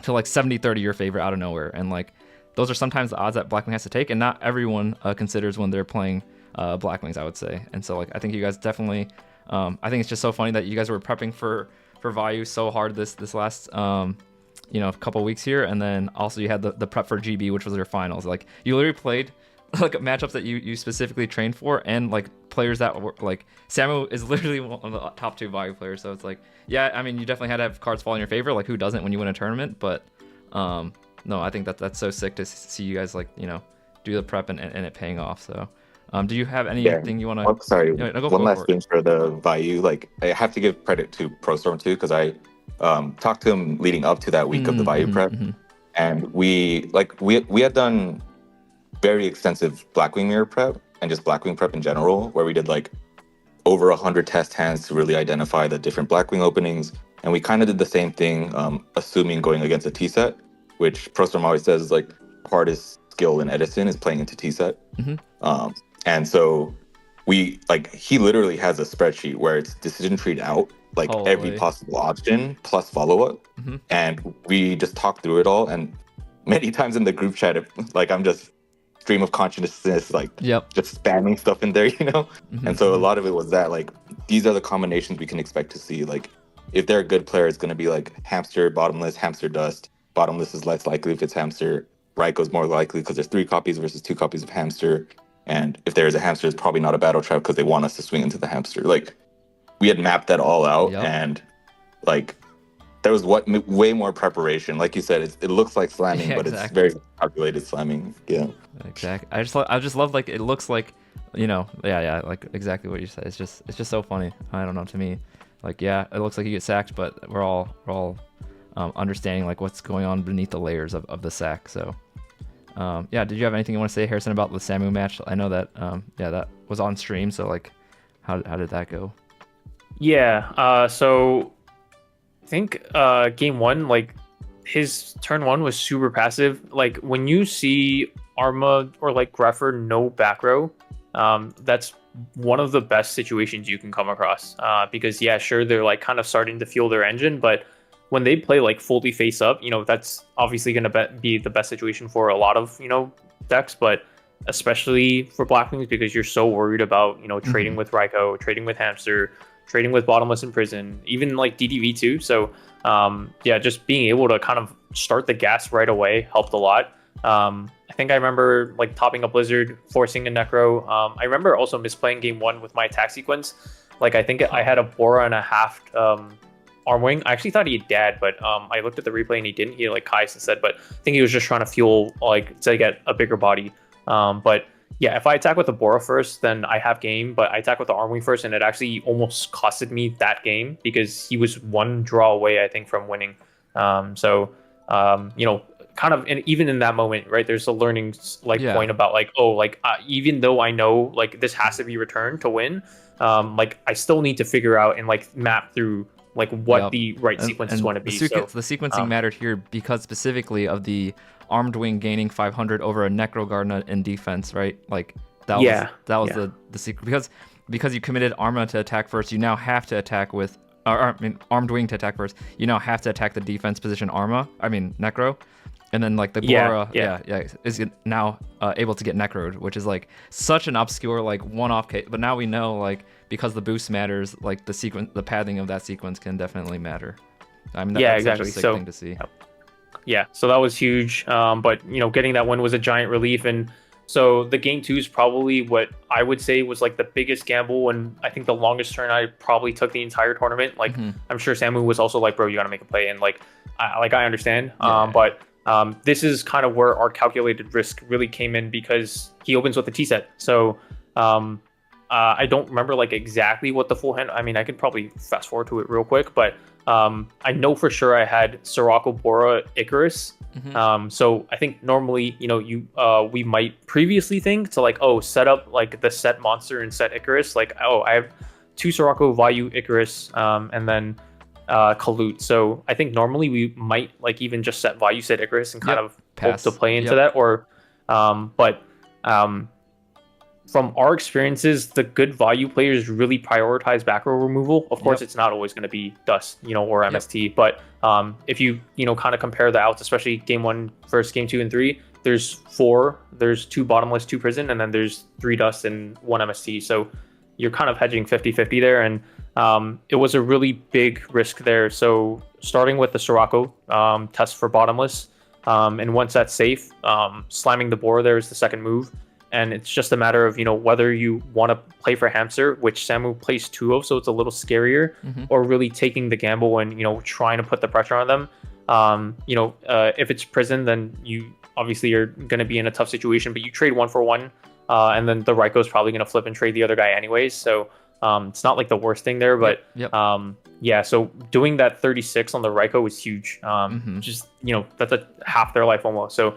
to like 70-30 your favor out of nowhere. And like those are sometimes the odds that Blackwing has to take, and not everyone considers when they're playing Blackwings, I would say. And so like I think you guys definitely I think it's just so funny that you guys were prepping for Vayu so hard this last couple weeks here, and then also you had the prep for GB, which was your finals. Like you literally played like matchups that you specifically trained for, and like players that were like Samu is literally one of the top 2 Vayu players. So it's like, yeah, I mean, you definitely had to have cards fall in your favor. Like who doesn't when you win a tournament? But no, I think that's so sick to see you guys like do the prep and it paying off. So do you have anything you want to? Oh, sorry, go one last thing for the Vayu. Like I have to give credit to ProStorm too, because I talked to him leading up to that week of the Vayu prep, and we had done very extensive Blackwing mirror prep and just Blackwing prep in general, where we did like over 100 test hands to really identify the different Blackwing openings. And we kind of did the same thing, assuming going against a T set, which ProStorm always says is like hardest skill in Edison is playing into T set. And so he literally has a spreadsheet where it's decision treed out, like every possible option plus follow-up. And we just talked through it all. And many times in the group chat, I'm just stream of consciousness, like just spamming stuff in there, And so a lot of it was that, like, these are the combinations we can expect to see. Like, if they're a good player, it's going to be like hamster, bottomless, hamster dust. Bottomless is less likely if it's hamster. Raiko's more likely because there's 3 copies versus 2 copies of hamster. And if there is a hamster, it's probably not a battle trap because they want us to swing into the hamster. Like, we had mapped that all out, and like there was way more preparation. Like you said, it looks like slamming, but it's very calculated slamming. Yeah, exactly. I just love, like, it looks like, like exactly what you said. It's just so funny. I don't know, to me, like, yeah, it looks like you get sacked, but we're all understanding like what's going on beneath the layers of the sack. So did you have anything you want to say, Harrison, about the Samu match? I know that that was on stream, so like how did that go? So think game one, like his turn one was super passive. Like when you see Arma or like Greffer no back row, that's one of the best situations you can come across. Because yeah, sure, they're like kind of starting to fuel their engine, but when they play like fully face up, you know, that's obviously going to be the best situation for a lot of, you know, decks, but especially for Blackwings because you're so worried about, you know, trading with Raikou, trading with Hamster, trading with Bottomless in Prison, even like DDV too. So yeah, just being able to kind of start the gas right away helped a lot. I think I remember like topping up Blizzard, forcing a Necro. I remember also misplaying game one with my attack sequence. Like I think I had a Bora and a half Armwing. I actually thought he had Dad, but I looked at the replay and he didn't. He had like Kais instead, but I think he was just trying to fuel like to get a bigger body. But yeah, if I attack with the Bora first, then I have game, but I attack with the Armwing first, and it actually almost costed me that game because he was one draw away, I think, from winning. So you know, kind of, and even in that moment, right, there's a learning like point about like, oh, like even though I know like this has to be returned to win, like I still need to figure out and like map through like what the right sequence is going to be. The sequencing mattered here because specifically of the Armed Wing gaining 500 over a Necro Gardener in defense, right? Like that was the secret because you committed Arma to attack first. You now have to attack with, I mean, Armed Wing to attack first. You now have to attack the defense position Necro, and then like the Bora, is now able to get Necroed, which is like such an obscure like one-off case. But now we know like because the boost matters, like the pathing of that sequence can definitely matter. I mean, that's exactly. Such a sick thing to see. Yeah, so that was huge. But you know, getting that win was a giant relief, and so the game two is probably what I would say was like the biggest gamble, and I think the longest turn I probably took the entire tournament. Like I'm sure Samu was also like, bro, you got to make a play, and like I understand. But this is kind of where our calculated risk really came in because he opens with the T set. So I don't remember like exactly what the full hand. I mean, I could probably fast forward to it real quick, but I know for sure I had Sirocco, Bora, Icarus. So I think normally, you know, we might previously think to like, oh, set up like the set monster and set Icarus. Like, oh, I have 2 Sirocco, Vayu, Icarus, and then Kalut. So I think normally we might like even just set Vayu, set Icarus, and kind of hope to play into that. Or, but from our experiences, the good Vayu players really prioritize back row removal. Of course, it's not always going to be Dust, you know, or MST. But if you know, kind of compare the outs, especially game 1 versus game 2 and 3, there's 4. There's 2 bottomless, 2 prison, and then there's 3 Dust and 1 MST. So you're kind of hedging 50-50 there. And it was a really big risk there. So starting with the Sirocco test for bottomless, and once that's safe, slamming the Bora there is the second move. And it's just a matter of, you know, whether you want to play for Hamster, which Samu plays 2 of, so it's a little scarier, or really taking the gamble and, you know, trying to put the pressure on them. You know, if it's prison, then you obviously are going to be in a tough situation, but you trade 1 for 1, and then the Raikou is probably going to flip and trade the other guy anyways. So it's not like the worst thing there, but yeah, so doing that 36 on the Raikou was huge. Just, you know, that's a half their life almost. So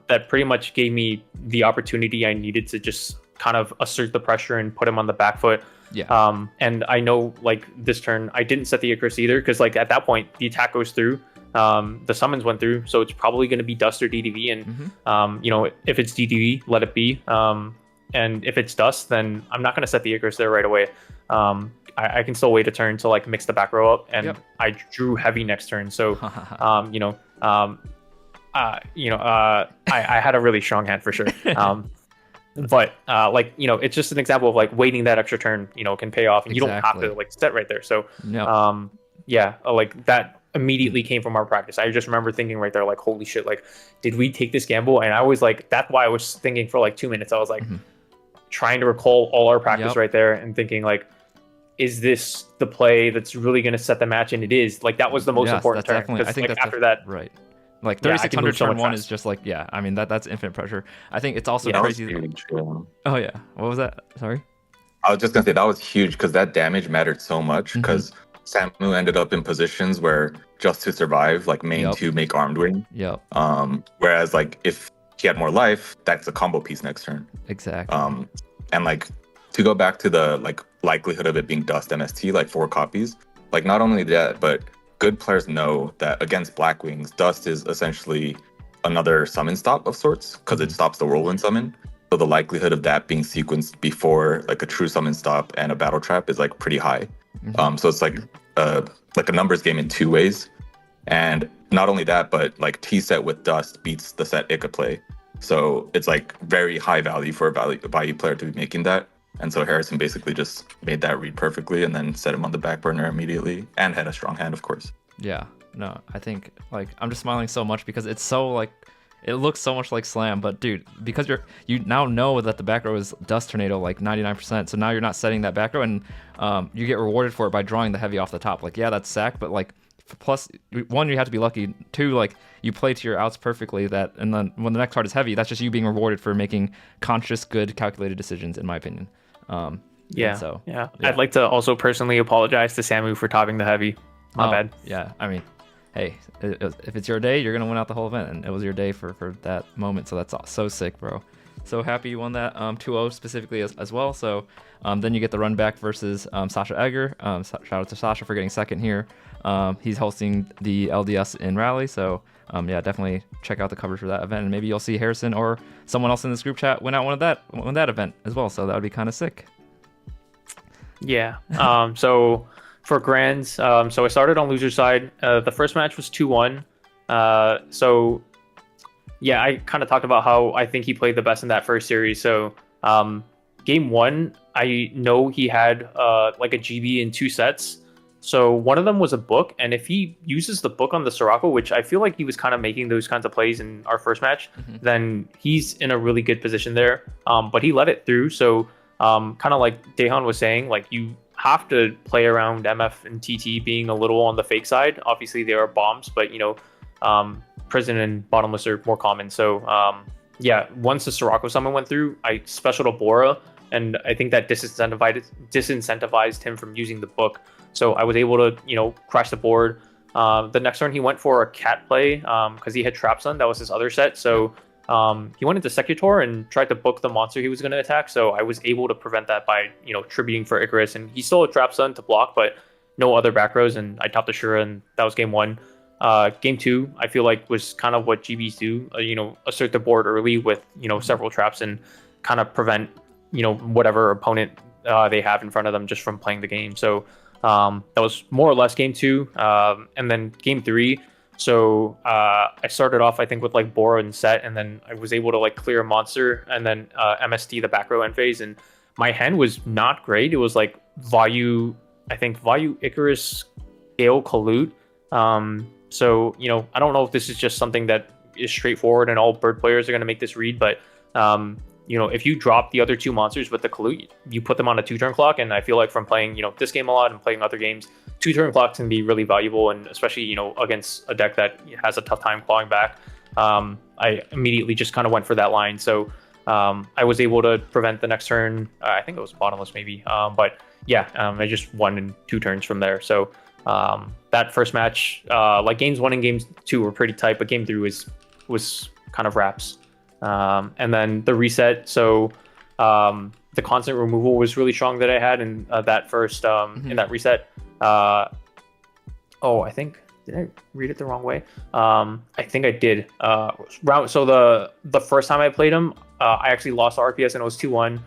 that pretty much gave me the opportunity I needed to just kind of assert the pressure and put him on the back foot. And I know like this turn, I didn't set the Icarus either, because like at that point, the attack goes through, the summons went through, so it's probably going to be Dust or DDV. And, you know, if it's DDV, let it be. And if it's Dust, then I'm not going to set the Icarus there right away. I can still wait a turn to like mix the back row up, and I drew heavy next turn. So, I had a really strong hand for sure. But like, you know, it's just an example of like waiting that extra turn, you know, can pay off, and you don't have to like set right there. So, like that immediately came from our practice. I just remember thinking right there, like, holy shit, like, did we take this gamble? And I was like, that's why I was thinking for like 2 minutes. I was like, trying to recall all our practice right there and thinking like, is this the play that's really going to set the match? And it is. Like, that was the most important turn. I think like, that's after that, right. Like 3600 turn 1 is just like, I mean, that's infinite pressure. I think it's also crazy. Huge, Oh yeah, what was that? Sorry, I was just gonna say that was huge because that damage mattered so much, because Samu ended up in positions where just to survive, like main 2 make Armed Wing. Whereas like if he had more life, that's a combo piece next turn. Exactly. And like to go back to the like likelihood of it being Dust MST, like 4 copies, like not only that, but good players know that against Blackwings, Dust is essentially another summon stop of sorts because it stops the whirlwind summon. So the likelihood of that being sequenced before like a true summon stop and a battle trap is like pretty high. So it's like a numbers game in two ways. And not only that, but like T set with Dust beats the set it could play. So it's like very high value for a value player to be making that. And so Harrison basically just made that read perfectly and then set him on the back burner immediately and had a strong hand, of course. Yeah, no, I think like I'm just smiling so much because it's so like it looks so much like Slam, but dude, because you now know that the back row is Dust Tornado like 99%, so now you're not setting that back row and you get rewarded for it by drawing the heavy off the top. Like yeah, that's sack, but like plus one, you have to be lucky. Two, like you play to your outs perfectly that, and then when the next card is heavy, that's just you being rewarded for making conscious, good, calculated decisions, in my opinion. So I'd like to also personally apologize to Samu for topping the heavy. My bad. Yeah, I mean, hey, if it's your day, you're gonna win out the whole event, and it was your day for that moment. So that's so sick, bro. So happy you won that 2-0 specifically as well. So then you get the run back versus Sasha Egger. Shout out to Sasha for getting second here. He's hosting the LDS in Raleigh, so yeah, definitely check out the coverage for that event, and maybe you'll see Harrison or someone else in this group chat win out win that event as well. So that would be kind of sick. Yeah. So for grands, so I started on loser side. The first match was 2-1. So yeah, I kind of talked about how I think he played the best in that first series. So game one, I know he had like a GB in 2 sets. So one of them was a book, and if he uses the book on the Sirocco, which I feel like he was kind of making those kinds of plays in our first match, then he's in a really good position there. But he let it through. So kind of like Daehan was saying, like you have to play around MF and TT being a little on the fake side. Obviously there are bombs, but you know, prison and bottomless are more common. So yeah, once the Sirocco summon went through, I specialed a Bora, and I think that disincentivized him from using the book. So I was able to, you know, crash the board. The next turn he went for a cat play because he had Trap Sun. That was his other set. So he went into Secutor and tried to book the monster he was going to attack. So I was able to prevent that by, you know, tributing for Icarus. And he stole a Trap Sun to block, but no other back rows. And I topped the Shura, and that was game one. Game two, I feel like was kind of what GBs do. You know, assert the board early with, you know, several traps and kind of prevent, you know, whatever opponent they have in front of them just from playing the game. So that was more or less game two. And then game three, so I started off, I think, with like Bora and set, and then I was able to like clear a monster and then MST the back row end phase. And my hand was not great. It was like Vayu, I think Vayu, Icarus, Gale, Kalut. So, you know, I don't know if this is just something that is straightforward and all bird players are going to make this read, but you know, if you drop the other 2 monsters with the Kalut, you put them on a 2-turn clock. And I feel like from playing, you know, this game a lot and playing other games, 2-turn clocks can be really valuable. And especially, you know, against a deck that has a tough time clawing back, I immediately just kind of went for that line. So I was able to prevent the next turn. I think it was bottomless maybe. But yeah, I just won in 2 turns from there. So that first match, like games 1 and games 2 were pretty tight, but game 3 was kind of wraps. And then the reset, so the constant removal was really strong that I had in that first in that reset. I think, did I read it the wrong way? I think I did. So the first time I played him, I actually lost RPS and it was 2-1.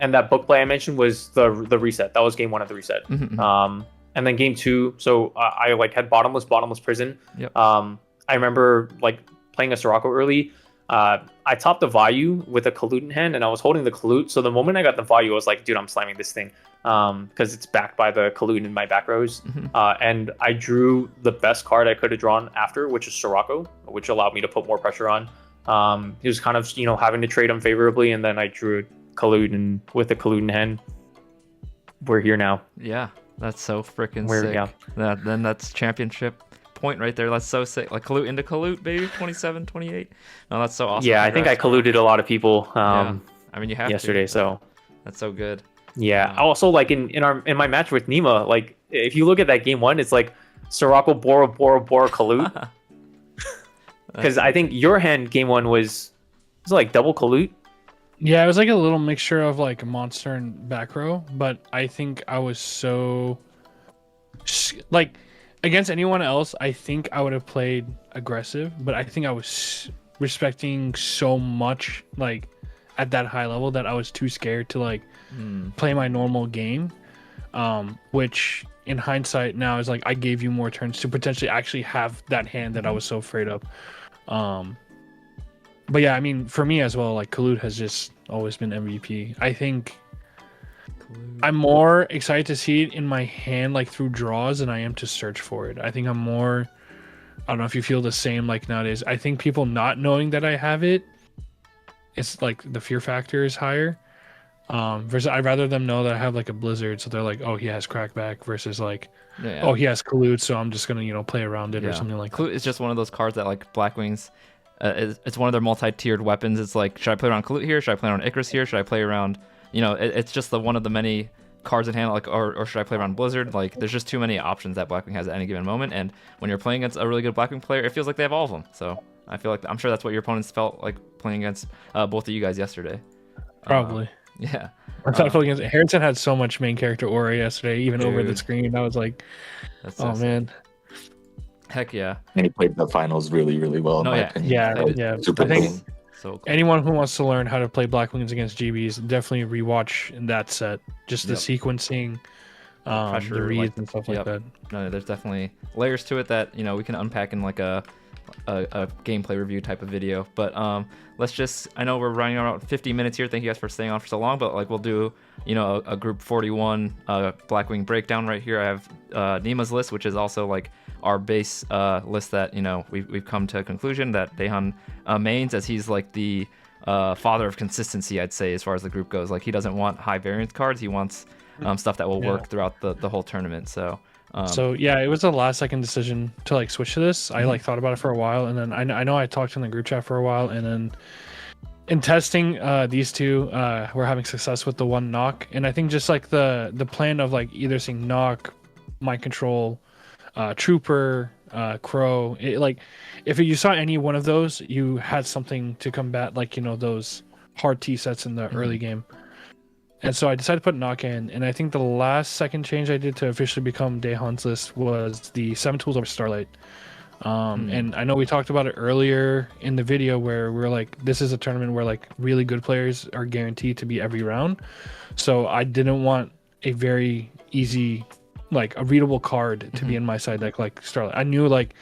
And that book play I mentioned was the reset. That was game 1 of the reset. And then game 2, so I like had bottomless prison. Yep. I remember like playing a Sirocco early. I topped the Vayu with a Kalut in hand, and I was holding the Kalut. So the moment I got the Vayu, I was like, dude, I'm slamming this thing because it's backed by the Kalut in my back rows. And I drew the best card I could have drawn after, which is Sirocco, which allowed me to put more pressure on. He was kind of, you know, having to trade unfavorably, and then I drew a Kalut, and with the Kalut in hand, we're here now. Yeah, that's so freaking sick. Yeah. Then that's championship point right there. That's so sick. Like Kalut into Kalut, baby. 27, 28. No, that's so awesome. Yeah, I think I Kaluted a lot of people I mean, you have yesterday, to, so that's so good. Yeah. Also, like in my match with Nema, like if you look at that game 1, it's like Sirocco, Bora, Kalut. Because I think your hand game 1 was like double Kalut. Yeah, it was like a little mixture of like monster and back row, but I think I was so like against anyone else, I think I would have played aggressive, but I think I was respecting so much like at that high level that I was too scared to like play my normal game. Which in hindsight now is like I gave you more turns to potentially actually have that hand that I was so afraid of. But yeah, I mean, for me as well, like Kalut has just always been MVP. I think I'm more excited to see it in my hand, like through draws, than I am to search for it. I think I'm more. I don't know if you feel the same like nowadays. I think people not knowing that I have it, it's like the fear factor is higher. Versus I'd rather them know that I have like a Blizzard, so they're like, oh, he has crackback, versus like, oh, he has Kalut, so I'm just gonna play around it or something like that. Kalut is just one of those cards that like Blackwings. It's one of their multi-tiered weapons. It's like, should I play around Kalut here? Should I play around Icarus here? Should I play around? It's just one of the many cards in hand. Like, or should I play around Blizzard? Like, there's just too many options that Blackwing has at any given moment. And when you're playing against a really good Blackwing player, it feels like they have all of them. So I feel like I'm sure that's what your opponents felt like playing against both of you guys yesterday. Probably. Yeah. I thought against Harrison had so much main character aura yesterday, even over the screen. I was like, oh man. Heck yeah. And he played the finals really, really well. No, in my yeah. opinion. Yeah. Super I think clean. So cool. anyone who wants to learn how to play Blackwings against GBs, definitely rewatch that set. Just the sequencing, pressure, the reads like, and stuff like that. No, there's definitely layers to it that we can unpack in like a gameplay review type of video. But let's just, I know we're running around 50 minutes here. Thank you guys for staying on for so long, but like we'll do a group 41 Blackwing breakdown right here. I have Nima's list, which is also like our base list that we've come to a conclusion that Daehan mains, as he's like the father of consistency, I'd say, as far as the group goes. Like, he doesn't want high variance cards. He wants stuff that will work throughout the whole tournament. So it was a last second decision to like switch to this. I like thought about it for a while, and then I know I talked in the group chat for a while, and then in testing these two, we're having success with the one knock. And I think just like the plan of like either seeing knock, mind control, trooper, crow, like if you saw any one of those, you had something to combat like those hard T sets in the early game. And so I decided to put knock in, and I think the last second change I did to officially become Daehan's list was the 7 tools over Starlight. And I know we talked about it earlier in the video where we're like, this is a tournament where like really good players are guaranteed to be every round. So I didn't want a very easy, like a readable card to be in my side deck like Starlight. I knew like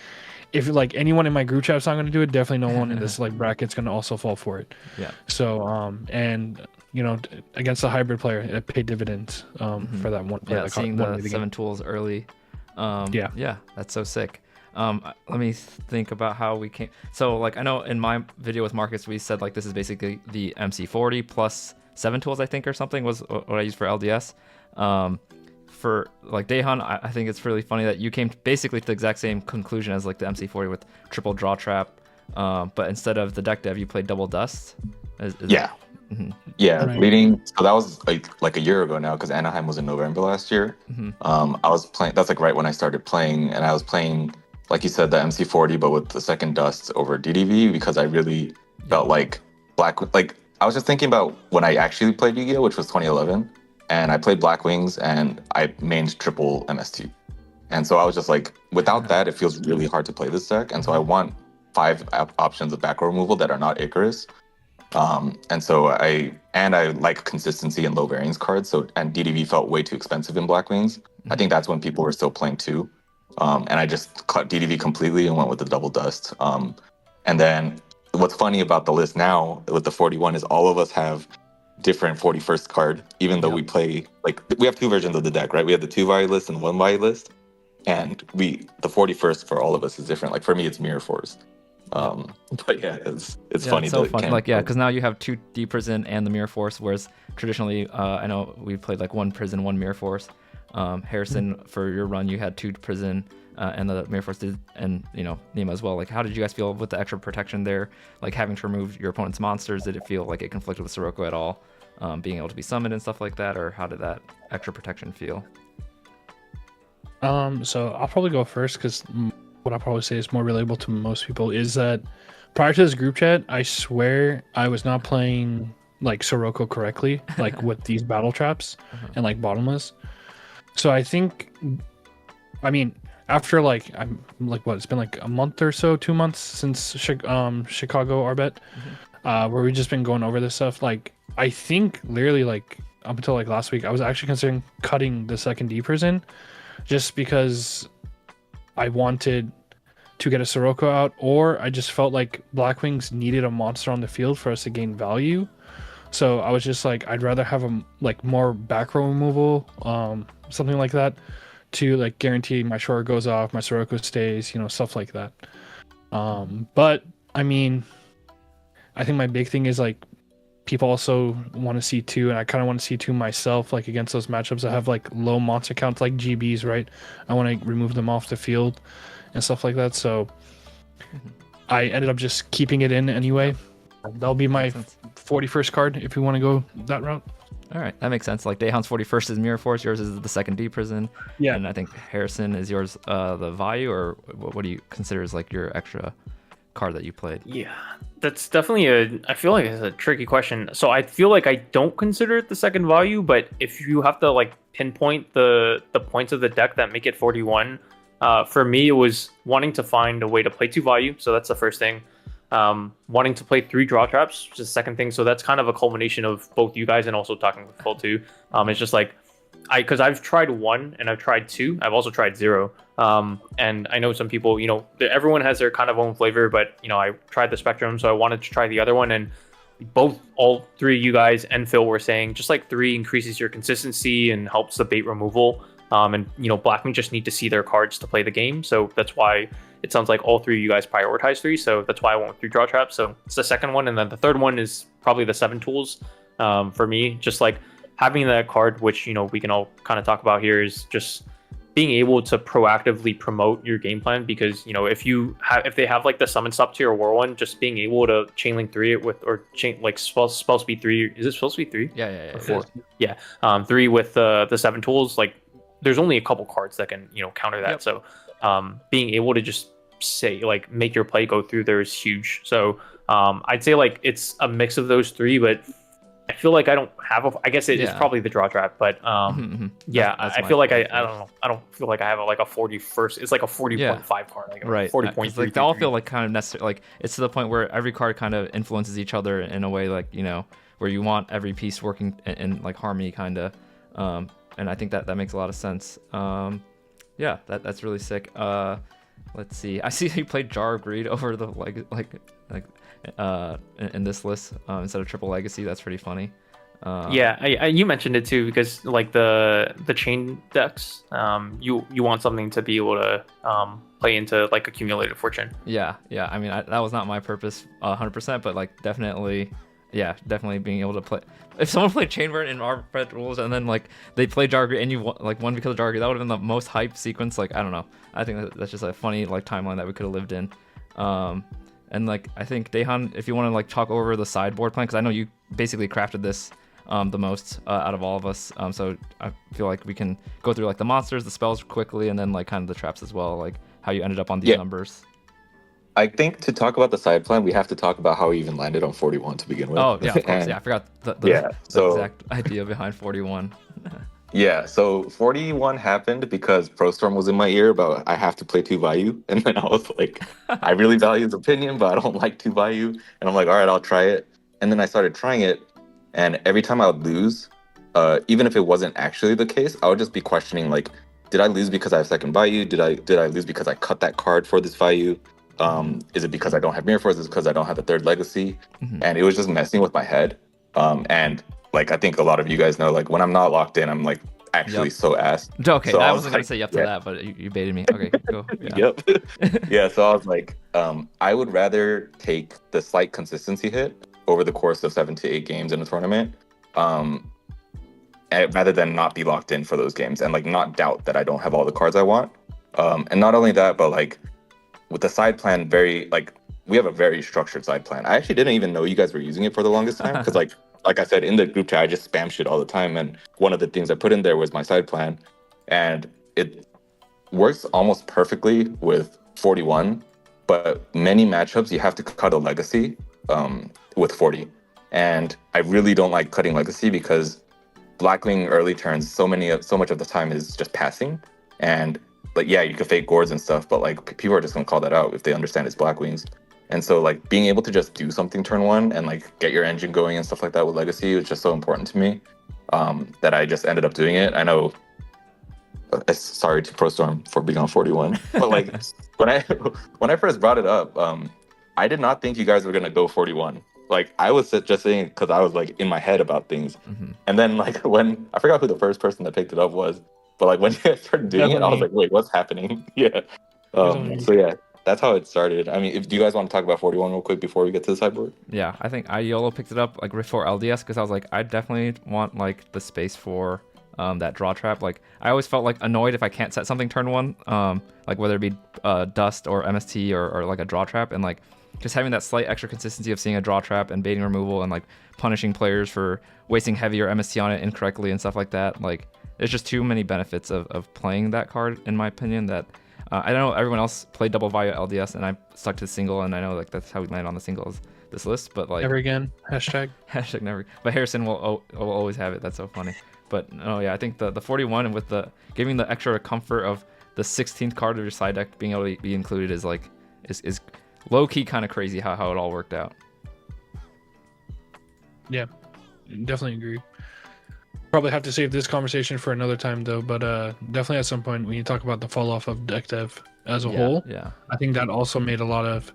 if like anyone in my group chat's not going to do it, definitely no one in this like bracket's going to also fall for it. Yeah. So and against a hybrid player, it paid dividends for that one player. Yeah, seeing the 7 tools early. Yeah, that's so sick. Let me think about how we came. So like, I know in my video with Marcus, we said like this is basically the MC40 plus 7 tools, I think, or something was what I used for LDS. For like Daehan, I think it's really funny that you came basically to the exact same conclusion as like the MC40 with triple draw trap, but instead of the deck dev, you played double dust. Yeah. Yeah, right. Leading. So that was like a year ago now, because Anaheim was in November last year. I was playing. That's like right when I started playing, and I was playing, like you said, the MC40, but with the second dust over DDV, because I really felt like Like, I was just thinking about when I actually played Yu-Gi-Oh, which was 2011, and I played Blackwings, and I mained triple MST, and so I was just like, without that, it feels really hard to play this deck, and so I want 5 options of back row removal that are not Icarus. And so I like consistency and low variance cards. So, and DDV felt way too expensive in Blackwings. I think that's when people were still playing 2. And I just cut DDV completely and went with the double dust. And then what's funny about the list now with the 41 is all of us have different 41st card, even though we play, like, we have 2 versions of the deck, right? We have the 2 value list and 1 value list. And the 41st for all of us is different. Like, for me, it's Mirror Force. But yeah, it's funny. It's so fun. Like, because now you have 2 D Prison and the Mirror Force, whereas traditionally, I know we played like 1 Prison, 1 Mirror Force. Harrison, for your run, you had 2 Prison and the Mirror Force did, and Nema as well. Like, how did you guys feel with the extra protection there? Like, having to remove your opponent's monsters, did it feel like it conflicted with Sirocco at all? Being able to be summoned and stuff like that, or how did that extra protection feel? So I'll probably go first, because what I'll probably say is more relatable to most people is that prior to this group chat, I swear I was not playing like Sirocco correctly, like with these battle traps and like bottomless. So I think, I mean, after like I'm like what it's been like a month or so, 2 months since Chicago RBET, where we've just been going over this stuff. Like I think literally like up until like last week, I was actually considering cutting the second deepers in, just because I wanted to get a Sirocco out, or I just felt like Blackwings needed a monster on the field for us to gain value. So I was just like, I'd rather have a like more back row removal, something like that, to like guarantee my short goes off, my Sirocco stays, you know, stuff like that. But I mean, I think my big thing is like people also want to see two, and I kind of want to see two myself, like against those matchups that have like low monster counts, like GBs, right? I want to remove them off the field and stuff like that. So I ended up just keeping it in anyway. That'll be my 41st card if you want to go that route. All right, that makes sense. Like Daehan's 41st is Mirror Force, yours is the second D prison. Yeah. And I think Harrison is yours the Vayu, or what do you consider as like your extra card that you played? Yeah, that's definitely I feel like it's a tricky question. So I feel like I don't consider it the second value, but if you have to like pinpoint the points of the deck that make it 41, for me it was wanting to find a way to play two value. So that's the first thing. Wanting to play 3 draw traps, which is the second thing. So that's kind of a culmination of both you guys and also talking with Phil too. It's just like because I've tried 1 and I've tried 2. I've also tried 0. And I know some people, you know, everyone has their kind of own flavor, but you know, I tried the Spectrum, so I wanted to try the other one. And all three you guys and Phil were saying just like 3 increases your consistency and helps the bait removal. And you know, Blackwing just need to see their cards to play the game. So that's why it sounds like all 3 of you guys prioritize 3. So that's why I went with 3 draw traps. So it's the second one. And then the third one is probably the 7 tools. For me, just like having that card, which, you know, we can all kind of talk about here, is just being able to proactively promote your game plan. Because, you know, if they have like the summon stop tier or war one, just being able to chain link 3 it with, or chain like spell speed 3. Is it spell speed 3? Yeah. Or 4? Yeah. 3 with the 7 tools. Like there's only a couple cards that can, you know, counter that. Yep. So being able to just say like make your play go through there is huge. So I'd say like it's a mix of those 3, but I feel like I don't have I guess it's probably the draw trap, but yeah, that's I feel like I don't know. I don't feel like I have like a 41st. It's like a 40.5 card, like right. 40.3. Like they all feel like kind of necessary. Like it's to the point where every card kind of influences each other in a way, like, you know, where you want every piece working in like harmony, kind of. And I think that makes a lot of sense. Yeah, that's really sick. Let's see. I see you played Jar of Greed over the in this list instead of Triple Legacy. That's pretty funny. Yeah, you mentioned it too, because like the chain decks, you want something to be able to play into like accumulated fortune. Yeah. I mean, that was not my purpose 100%, but like definitely being able to play. If someone played Chainburn in RBET Rules and then like they played Jar of Greed and you won because of Jar of Greed, that would have been the most hype sequence. Like, I don't know. I think that's just a funny like timeline that we could have lived in. And like I think Daehan, if you want to like talk over the sideboard plan, because I know you basically crafted this the most out of all of us. So I feel like we can go through like the monsters, the spells quickly, and then like kind of the traps as well, like how you ended up on these numbers. I think to talk about the side plan, we have to talk about how we even landed on 41 to begin with. Oh, yeah, of course. Yeah, I forgot the exact idea behind 41. Yeah, so 41 happened because ProStorm was in my ear about I have to play 2 value. And then I was like, I really value his opinion, but I don't like 2 value. And I'm like, all right, I'll try it. And then I started trying it. And every time I would lose, even if it wasn't actually the case, I would just be questioning, like, did I lose because I have second value? Did I lose because I cut that card for this value? Is it because I don't have Mirror Force? Is it because I don't have the 3rd legacy? And it was just messing with my head. And like I think a lot of you guys know, like when I'm not locked in, I'm like actually so assed. Okay, so I wasn't gonna say yep to that, but you baited me. Okay, go. Yeah. Yep. Yeah, so I was like, I would rather take the slight consistency hit over the course of 7 to 8 games in a tournament, rather than not be locked in for those games and like not doubt that I don't have all the cards I want. And not only that, but like with the side plan, we have a very structured side plan. I actually didn't even know you guys were using it for the longest time because like I said in the group chat, I just spam shit all the time. And one of the things I put in there was my side plan, and it works almost perfectly with 41. But many matchups you have to cut a legacy with 40, and I really don't like cutting legacy because Blackwing early turns so much of the time is just passing, and like yeah, you can fake gourds and stuff, but like people are just gonna call that out if they understand it's Blackwings. And so like being able to just do something turn one and like get your engine going and stuff like that with Legacy was just so important to me, that I just ended up doing it. I know. Sorry to ProStorm for being on 41, but like when I first brought it up, I did not think you guys were gonna go 41. Like I was just saying because I was like in my head about things, and then like when I forgot who the first person that picked it up was, but like when you guys started doing it, I was like, wait, what's happening? Yeah. So yeah, that's how it started. I mean, do you guys want to talk about 41 real quick before we get to the sideboard? Yeah, I think I YOLO picked it up like for LDS because I was like, I definitely want like the space for that draw trap. Like I always felt like annoyed if I can't set something turn one, like whether it be dust or MST or like a draw trap, and like just having that slight extra consistency of seeing a draw trap and baiting removal and like punishing players for wasting heavy or MST on it incorrectly and stuff like that. Like there's just too many benefits of playing that card in my opinion that I know everyone else played double value LDS and I stuck to single, and I know like that's how we landed on the singles this list, but like never again hashtag never. But Harrison will always have it. That's so funny. But oh yeah, I think the 41 and with the giving the extra comfort of the 16th card of your side deck being able to be included is like is low key kind of crazy how it all worked out. Yeah, definitely agree. Probably have to save this conversation for another time though, but definitely at some point we need to talk about the fall off of deck dev as a whole. Yeah, I think that also made a lot of,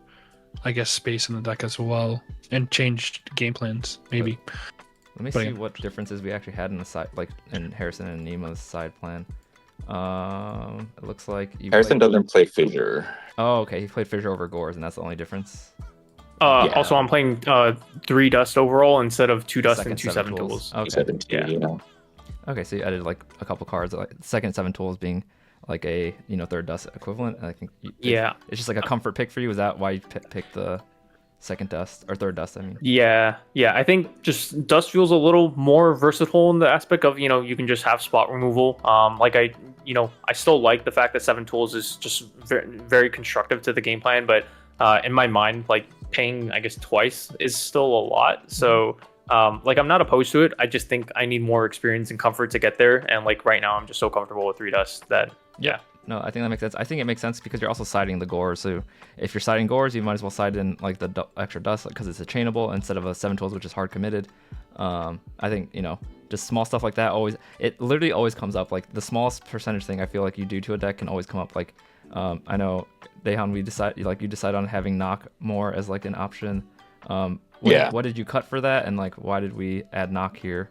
I guess, space in the deck as well and changed game plans maybe. Let me see what differences we actually had in the side, like in Harrison and Nima's side plan. It looks like Harrison doesn't play Fissure. Oh, okay. He played Fissure over Gores, and that's the only difference. Yeah. Also, I'm playing 3 dust overall instead of 2 dust and 2 7 tools. Okay. 17, yeah. Okay, so you added like a couple cards, like second 7 tools being like a third dust equivalent. I think. It's just like a comfort pick for you. Is that why you picked the second dust or third dust? I mean. Yeah. I think just dust feels a little more versatile in the aspect of you can just have spot removal. Like I still like the fact that 7 tools is just very, very constructive to the game plan, but in my mind, like paying I guess twice is still a lot. So like I'm not opposed to it. I just think I need more experience and comfort to get there. And like right now, I'm just so comfortable with 3 dust that yeah. No, I think that makes sense. I think it makes sense because you're also siding the Gores. So if you're siding Gores, you might as well side in like the extra dust because it's a chainable instead of a 7 tools, which is hard committed. I think just small stuff like that it literally always comes up. Like the smallest percentage thing I feel like you do to a deck can always come up. Like I know Daehan, you decide on having knock more as like an option. What did you cut for that, and like why did we add knock here?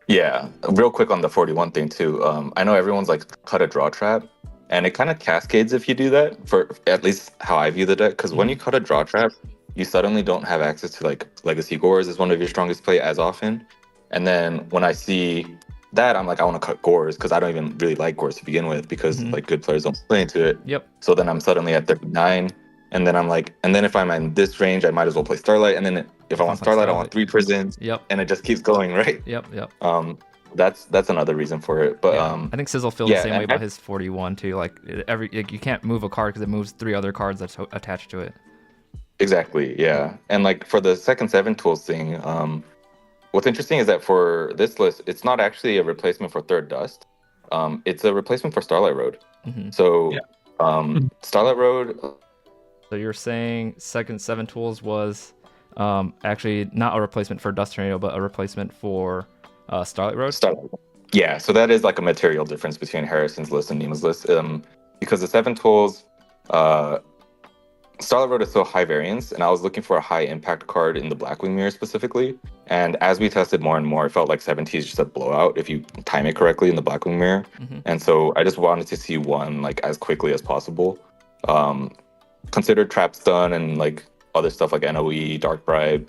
Yeah, real quick on the 41 thing too. I know everyone's like cut a draw trap, and it kind of cascades if you do that, for at least how I view the deck. Because when you cut a draw trap, you suddenly don't have access to like Legacy Gores as one of your strongest play as often. And then when I see that, I'm like, I want to cut Gores because I don't even really like Gores to begin with because like good players don't play into it. Yep. So then I'm suddenly at 39. And then I'm like, and then if I'm in this range, I might as well play Starlight. And then if I want Starlight, I want 3 prisons. Yep. And it just keeps going, right? Yep. That's another reason for it. But I think Sizzle feels the same way about his 41 too. Like you can't move a card because it moves 3 other cards that's attached to it. Exactly. Yeah. And like for the second 7 tools thing, what's interesting is that for this list, it's not actually a replacement for third dust. It's a replacement for Starlight Road. So Starlight Road. So you're saying second 7 tools was actually not a replacement for Dust Tornado, but a replacement for Starlight Road? Yeah, so that is like a material difference between Harrison's list and Nima's list. Because the 7 tools, Starlight Road is so high variance, and I was looking for a high impact card in the Blackwing mirror specifically. And as we tested more and more, it felt like 70 is just a blowout if you time it correctly in the Blackwing mirror. And so I just wanted to see one like as quickly as possible. Considered Trap Stun and like other stuff like NOE, Dark Bribe,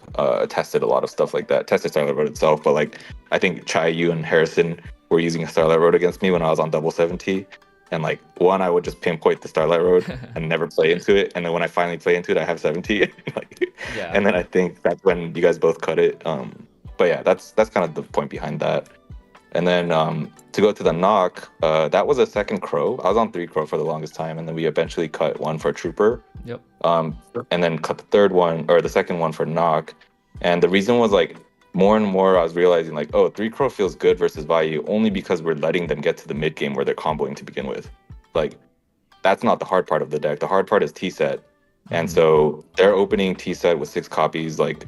tested a lot of stuff like that. Tested Starlight Road itself, but like I think Chai, you and Harrison were using a Starlight Road against me when I was on double 70. And like one, I would just pinpoint the Starlight Road and never play into it. And then when I finally play into it, I have 70. And then I think that's when you guys both cut it. But yeah, that's kind of the point behind that. And then to go to the knock, that was a second crow. I was on 3 crow for the longest time, and then we eventually cut 1 for trooper. Yep. And then cut the third one or the second one for knock. And the reason was like more and more I was realizing like, oh, 3 crow feels good versus value only because we're letting them get to the mid game where they're comboing to begin with. like that's not the hard part of the deck. The hard part is T set. And so they're opening T set with 6 copies, like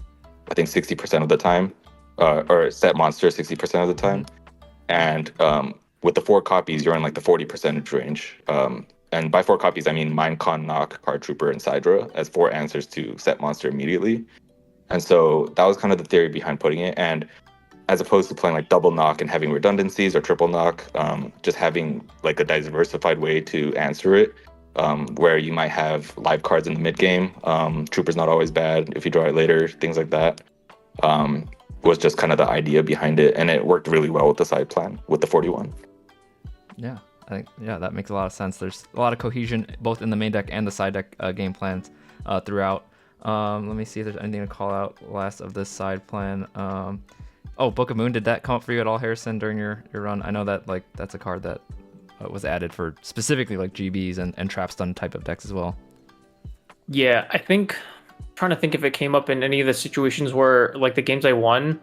I think 60% of the time, or set monster 60% of the time. And with the 4 copies, you're in like the 40% range. And by 4 copies, I mean Minecon, Knock, Card Trooper, and Sidra as 4 answers to set monster immediately. And so that was kind of the theory behind putting it. And as opposed to playing like double knock and having redundancies or triple knock, just having like a diversified way to answer it. Where you might have live cards in the mid game. Trooper's not always bad if you draw it later, things like that. Was just kind of the idea behind it, and it worked really well with the side plan with the 41. Yeah, I think that makes a lot of sense. There's a lot of cohesion both in the main deck and the side deck game plans throughout. Let me see if there's anything to call out last of this side plan. Book of Moon, did that come up for you at all, Harrison, during your run? I know that like that's a card that was added for specifically like GBs and trap stun type of decks as well. Yeah, I think trying to think if it came up in any of the situations where like the games I won.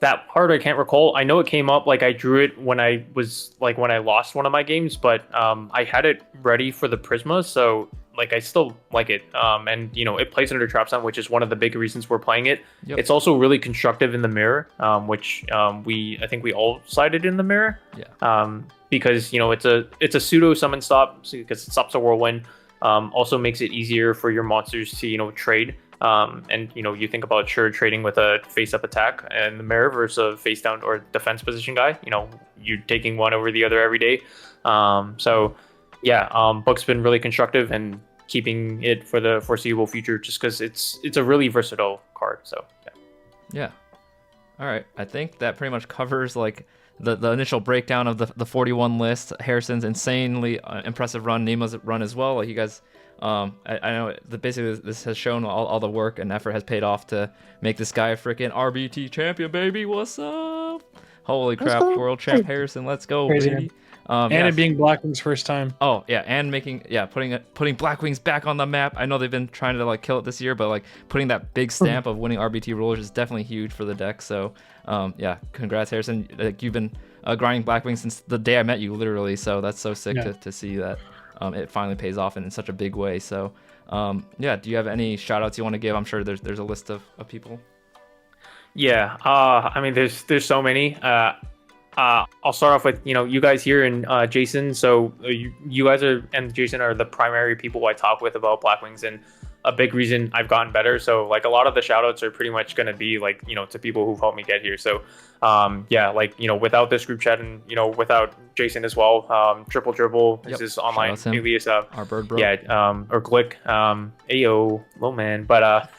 That part I can't recall. I know it came up, like I drew it when I lost one of my games, but I had it ready for the Prisma, so like I still like it. And it plays under Trap Stun, which is one of the big reasons we're playing it. Yep. It's also really constructive in the mirror, which I think we all sided in the mirror. Yeah. Because it's a pseudo summon stop because it stops a whirlwind. Also makes it easier for your monsters to trade. And you think about trading with a face-up attack and the mirror versus a face-down or defense position guy. You're taking one over the other every day. Book's been really constructive and keeping it for the foreseeable future, just because it's a really versatile card. So yeah. All right, I think that pretty much covers like the initial breakdown of the 41 list. Harrison's insanely impressive run, Nima's run as well. Like you guys. I know that basically this has shown all the work and effort has paid off to make this guy a freaking RBT champion, baby. What's up? Holy crap, world champ Harrison, let's go, crazy, baby. It being Blackwing's first time. Oh yeah, and putting Blackwings back on the map. I know they've been trying to like kill it this year, but like putting that big stamp of winning RBT Rulers is definitely huge for the deck. So congrats, Harrison. Like you've been grinding Blackwing since the day I met you, literally. So that's so sick to see that. It finally pays off in such a big way. So, do you have any shout outs you want to give? I'm sure there's a list of people. Yeah. I mean, there's so many. I'll start off with, you guys here and Jason. So you guys and Jason are the primary people I talk with about Blackwings, and a big reason I've gotten better. So like a lot of the shout outs are pretty much going to be like, to people who've helped me get here. So without this group chat and, without Jason as well, Triple Dribble is his online alias. Our bird bro. Or Glick, Ayo, low man. But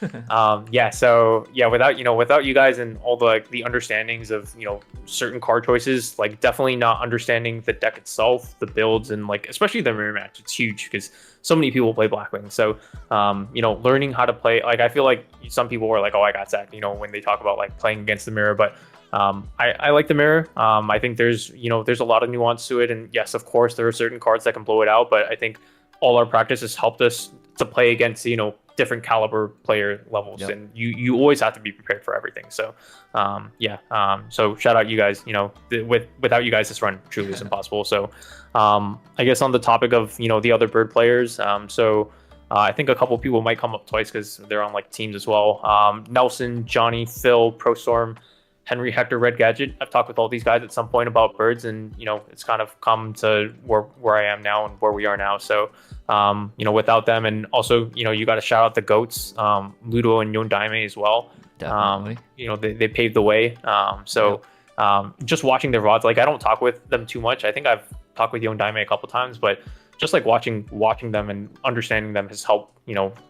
without you guys and all the understandings of, certain card choices, like definitely not understanding the deck itself, the builds, and like, especially the mirror match, it's huge because so many people play Blackwing. So, learning how to play, like, I feel like some people are like, oh, I got sacked, when they talk about like playing against the mirror, but I like the mirror. I think there's a lot of nuance to it. And yes, of course, there are certain cards that can blow it out, but I think all our practice has helped us to play against, different caliber player levels. Yep. And you always have to be prepared for everything. So, so shout out you guys, without you guys, this run truly is impossible. So, I guess on the topic of, the other bird players, I think a couple people might come up twice because they're on like teams as well. Nelson, Johnny, Phil, ProStorm, Henry, Hector, Red Gadget. I've talked with all these guys at some point about birds, and it's kind of come to where I am now and where we are now. So without them, and also you got to shout out the goats, Ludo and Yeong Daime as well. Definitely. They paved the way. Just watching their VODs, like I don't talk with them too much. I think I've talked with Yeong Daime a couple times, but just like watching them and understanding them has helped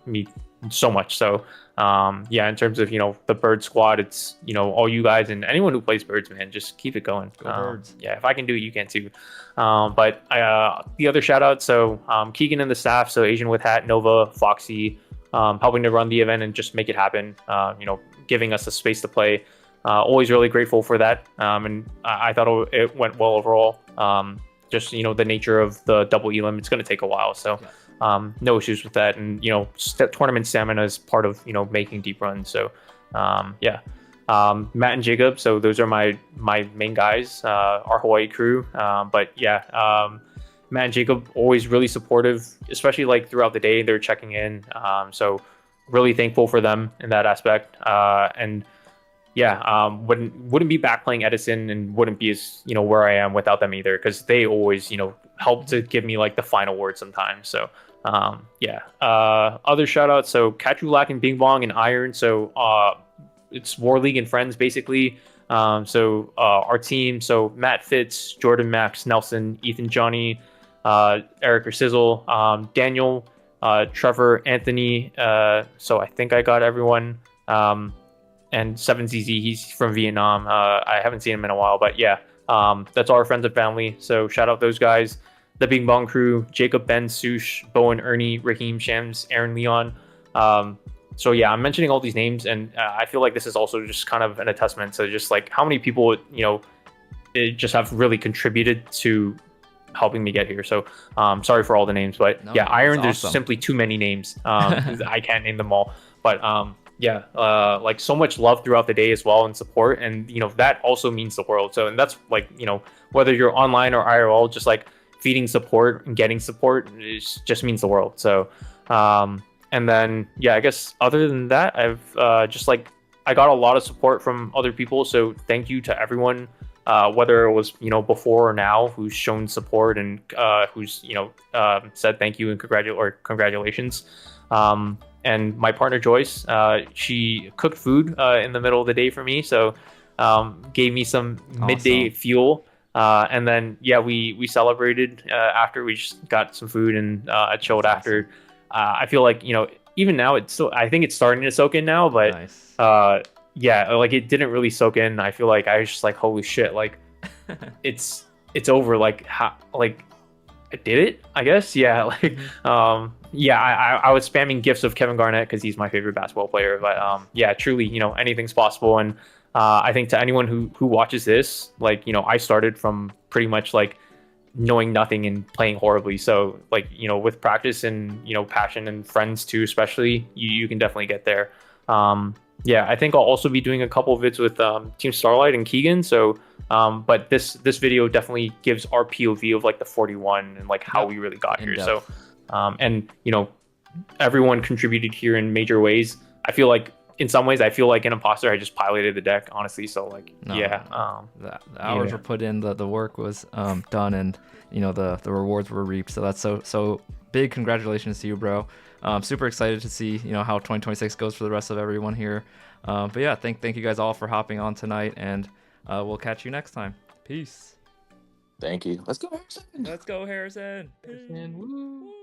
me so much. So in terms of the bird squad, it's all you guys and anyone who plays birds, man, just keep it going. Go birds. If I can do it, you can too. But the other shout out, so Keegan and the staff, so Asian with Hat, Nova, Foxy, helping to run the event and just make it happen, giving us a space to play. Always really grateful for that. And I thought it went well overall. Just the nature of the double elim, it's going to take a while, so no issues with that. And tournament stamina is part of making deep runs. So Matt and Jacob, so those are my main guys, our Hawaii crew. But Matt and Jacob always really supportive, especially like throughout the day. They're checking in, so really thankful for them in that aspect. And yeah, wouldn't be back playing Edison, and wouldn't be as where I am without them either, because they always help to give me like the final word sometimes. So yeah. Other shout outs, so Katulak and Bing Bong and Iron. So it's War League and Friends basically. So our team, so Matt Fitz, Jordan Max, Nelson, Ethan Johnny, Eric or Sizzle, Daniel, Trevor, Anthony. So I think I got everyone. And 7ZZ, he's from Vietnam. I haven't seen him in a while, but yeah, that's all our friends and family. So shout out those guys. The Bing Bong crew, Jacob, Ben, Sush, Bowen, Ernie, Raheem, Shams, Aaron, Leon. So yeah, I'm mentioning all these names, and I feel like this is also just kind of an attestament to just like how many people, just have really contributed to helping me get here. So sorry for all the names, but yeah, Iron, there's simply too many names. I can't name them all, but yeah, like so much love throughout the day as well, and support, and that also means the world. So, and that's like whether you're online or IRL, just like feeding support and getting support, it just means the world. So and then yeah, I guess other than that, I've just like I got a lot of support from other people, so thank you to everyone, whether it was before or now, who's shown support and who's said thank you and congratulations. And my partner Joyce, she cooked food in the middle of the day for me, so gave me some midday fuel. And then yeah, we celebrated after. We just got some food and chilled after. I feel like even now it's still, I think it's starting to soak in now, but nice. Yeah, like it didn't really soak in. I feel like I was just like, holy shit, like it's over. Like how, like I did it, I guess. Yeah, like yeah, I was spamming gifs of Kevin Garnett because he's my favorite basketball player. But yeah, truly, anything's possible. And I think to anyone who watches this, like I started from pretty much like knowing nothing and playing horribly. So like with practice and passion and friends too, especially, you can definitely get there. Yeah, I think I'll also be doing a couple of vids with Team Starlight and Keegan. So but this video definitely gives our POV of like the 41 and like how we really got here. So and everyone contributed here in major ways. I feel like in some ways I feel like an imposter. I just piloted the deck, honestly. So like the hours were put in, the work was done, and the rewards were reaped. So that's so big congratulations to you, bro. Super excited to see how 2026 goes for the rest of everyone here. But yeah, thank you guys all for hopping on tonight, and we'll catch you next time. Peace. Thank you. Let's go Harrison. Let's go Harrison. Woo.